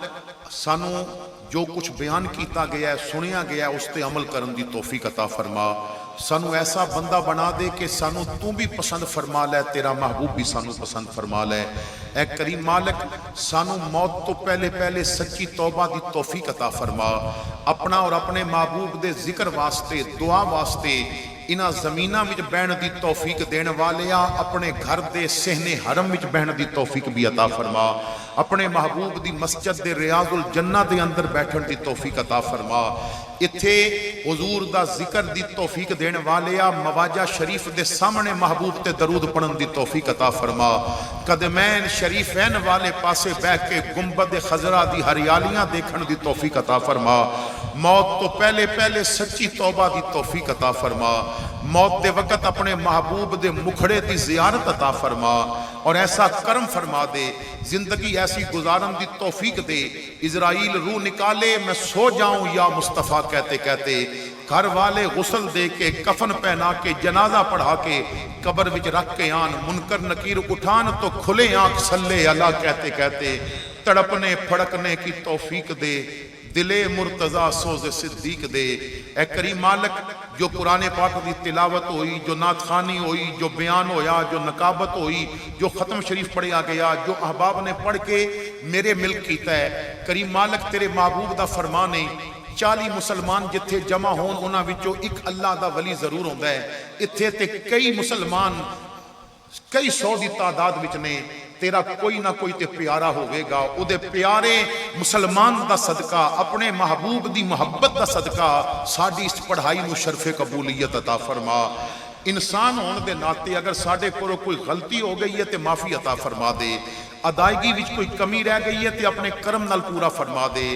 سانو جو کچھ بیان کیتا گیا ہے سنیا گیا ہے اس تے عمل کرن دی توفیق عطا فرما سانو ایسا بندہ بنا دے کہ سانو تو بھی پسند فرما لے تیرا محبوب بھی سانو پسند فرما لے اے کریم مالک سانو موت تو پہلے پہلے سچی توبہ دی توفیق عطا فرما اپنا اور اپنے محبوب دے ذکر واسطے دعا واسطے انہاں زمیناں وچ بہن دی توفیق دین والیاں اپنے گھر دے صحن حرم وچ بہن دی توفیق بھی عطا فرما اپنے محبوب دی مسجد دے ریاض الجنہ دے اندر بیٹھن دی توفیق عطا فرما اتھے حضور دا ذکر دی توفیق دین والیاں مواجہ شریف دے سامنے محبوب تے درود پڑھن دی توفیق عطا فرما قدمین شریفین والے پاسے بیٹھ کے گنبد خضرا دی ہریالیاں دیکھن دی توفیق عطا فرما موت تو پہلے پہلے سچی توبہ دی توفیق عطا فرما موت دے وقت اپنے محبوب دے مکھڑے دی زیارت عطا فرما اور ایسا کرم فرما دے زندگی ایسی گزارن دی توفیق دے اسرائیل روح نکالے میں سو جاؤں یا مصطفیٰ کہتے کہتے گھر والے غسل دے کے کفن پہنا کے جنازہ پڑھا کے قبر وچ رکھ کے آن منکر نکیر اٹھان تو کھلے آنکھ صلی اللہ کہتے کہتے تڑپنے پھڑکنے کی توفیق دے دل مرتضی سوز صدیق دے اے کریم مالک جو قرآن پاک دی تلاوت ہوئی جو نعت خوانی ہوئی جو بیان ہویا جو نقابت ہوئی جو ختم شریف پڑھیا گیا جو احباب نے پڑھ کے میرے ملک کیتا ہے کریم مالک تیرے محبوب دا فرمان ہے 40 مسلمان جتھے جمع ہون انہاں وچوں ایک اللہ دا ولی ضرور ہوندا ہے اتھے تے کئی مسلمان کئی سو دی تعداد وچ نے تیرا کوئی نہ کوئی تے پیارا ہوئے گا او دے پیارے مسلمان دا صدقہ اپنے محبوب دی محبت دا صدقہ ساڈی اس پڑھائی نو شرف قبولیت عطا فرما انسان ہون دے ناتے اگر ساڈے کولوں کوئی غلطی ہو گئی ہے تے معافی عطا فرما دے ادائیگی وچ کوئی کمی رہ گئی ہے تے اپنے کرم نال پورا فرما دے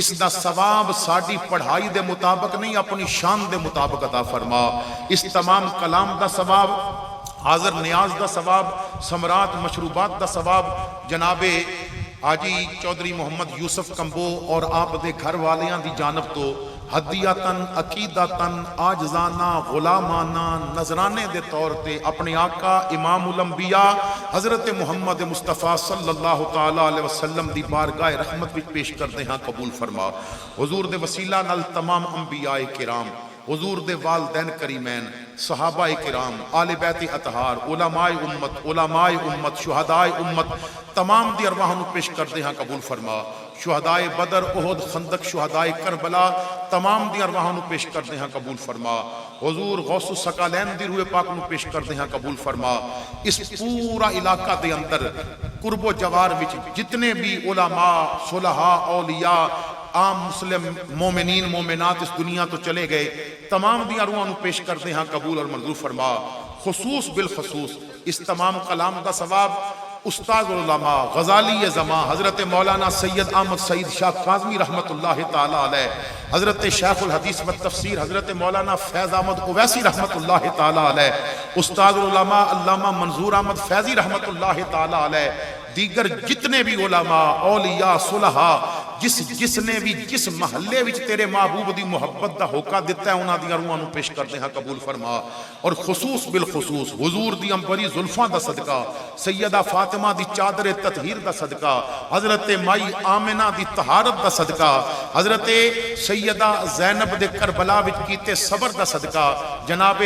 اس دا ثواب ساڈی پڑھائی دے مطابق نہیں اپنی شان دے مطابق عطا فرما اس تمام کلام دا ثواب حاضر نیاز دا ثواب سمرات مشروبات دا ثواب جناب حاجی چودھری محمد یوسف کمبو اور آپ دے گھر والیاں دی جانب تو ہدیاتن عقیدتن آجزانہ غلامانہ نذرانے دے طور تے اپنے آقا امام الانبیاء حضرت محمد مصطفیٰ صلی اللہ تعالیٰ علیہ وسلم دی بارگاہ رحمت وچ پیش کردے ہاں قبول فرما حضور دے وسیلہ نال تمام انبیاء کرام حضور دے والدین کریمین صحابہ کرام آل بیت اطہار علماء امت شہداء امت تمام دی ارواح نو پیش کردے ہاں قبول فرما شہداء بدر احد خندق شہداء کربلا تمام دی ارواح نو پیش کردے ہاں قبول فرما حضور غوث الثقلین دی روح پاک نو پیش کردے ہاں قبول فرما اس پورا علاقہ دے اندر قرب و جوار وچ جتنے بھی علماء صلحاء اولیاء عام مسلم مومنین مومنات اس دنیا تو چلے گئے تمام دی ارواح نو پیش کردے ہاں قبول اور منظور فرما خصوص بالخصوص اس تمام کلام دا ثواب استاد العلماء غزالی زمان حضرت مولانا سید احمد سعید شاہ کاظمی رحمت اللہ تعالی علیہ حضرت شیخ الحدیث و تفسیر حضرت مولانا فیض احمد اویسی رحمت اللہ تعالی علیہ استاد العلماء علامہ منظور احمد فیضی رحمت اللہ تعالی علیہ دیگر جتنے بھی علماء اولیاء صلحاء جس نے بھی جس محلے وچ تیرے محبوب دی محبت دا ہوکا دیتا ہے انہاں دی ارواح نو پیش کردے ہاں قبول فرما اور خصوص بالخصوص حضور دی امبری زلفاں دا صدقہ سیدہ فاطمہ دی چادر تطہیر دا صدقہ حضرت مائی آمنہ دی طہارت دا صدقہ حضرت سیدہ زینب دے کربلا وچ کیتے صبر دا صدقہ جناب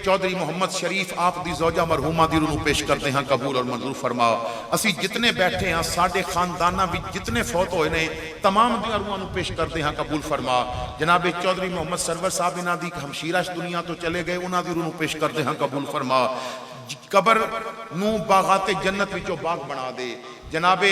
چودھری محمد شریف آپ دی زوجہ مرحومہ دی روح نو پیش کردے ہاں قبول اور منظور فرما اسی جتنے بیٹھے ہیں ساڈے خاندانہ وچ جتنے فوت ہوئے نے تمام دی ارواح نو پیش کردے ہاں قبول فرما جناب چودھری محمد سرور صاحب انہاں دی ہمشیرہ اس دنیا تو چلے گئے انہاں دی روح نو پیش کردے ہاں قبول فرما قبر نو باغات جنت وچوں باغ بنا دے جناب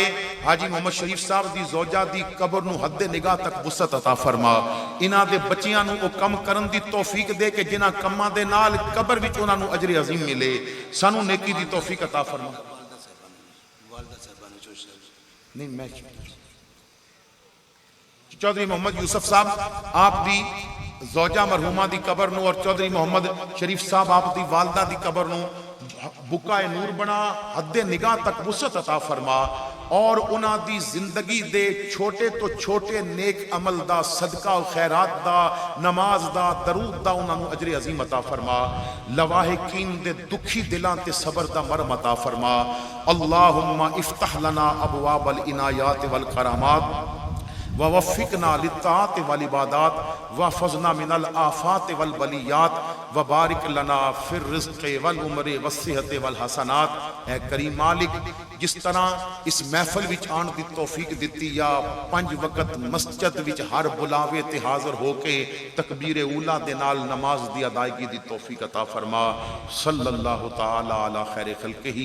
حاجی محمد شریف صاحب دی زوجہ دی قبر نو حد نگاہ تک وسعت عطا فرما انہاں دے بچیاں نو او کم کرن دی توفیق دے کہ جنہاں کماں دے نال قبر وچ انہاں نو اجر عظیم ملے سانو نیکی دی توفیق عطا فرما نہیں میں چودھری محمد یوسف صاحب آپ دی زوجہ مرحومہ دی قبر نو اور چودھری محمد شریف صاحب آپ دی والدہ دی قبر نو بکائے نور بنا حد نگاہ تک وسعت عطا فرما اور انہاں دی زندگی دے چھوٹے تو چھوٹے نیک عمل دا صدقہ و خیرات دا نماز دا درود دا انہاں نو اجر عظیم عطا فرما لواحقین دے دکھی دلاں تے صبر دا مرم عطا فرما اللہم افتح لنا ابواب العنایات والکرامات ووفقنا للطاعات والعبادات واحفظنا من الآفات والبلیات وبارک لنا فی الرزق والعمر والصحت والحسنات۔ اے کریم مالک، جس طرح اس محفل وچ آن دی توفیق دتی یا 5 وقت مسجد وچ ہر بلاوے تے حاضر ہو کے تکبیر اولا دے نال نماز دی ادائیگی دی توفیق عطا فرما۔ صلی اللہ تعالی علی خیر خلقہ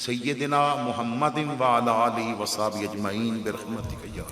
سیدنا محمد وعلی آلہ وصحبہ اجمعین برحمتک یا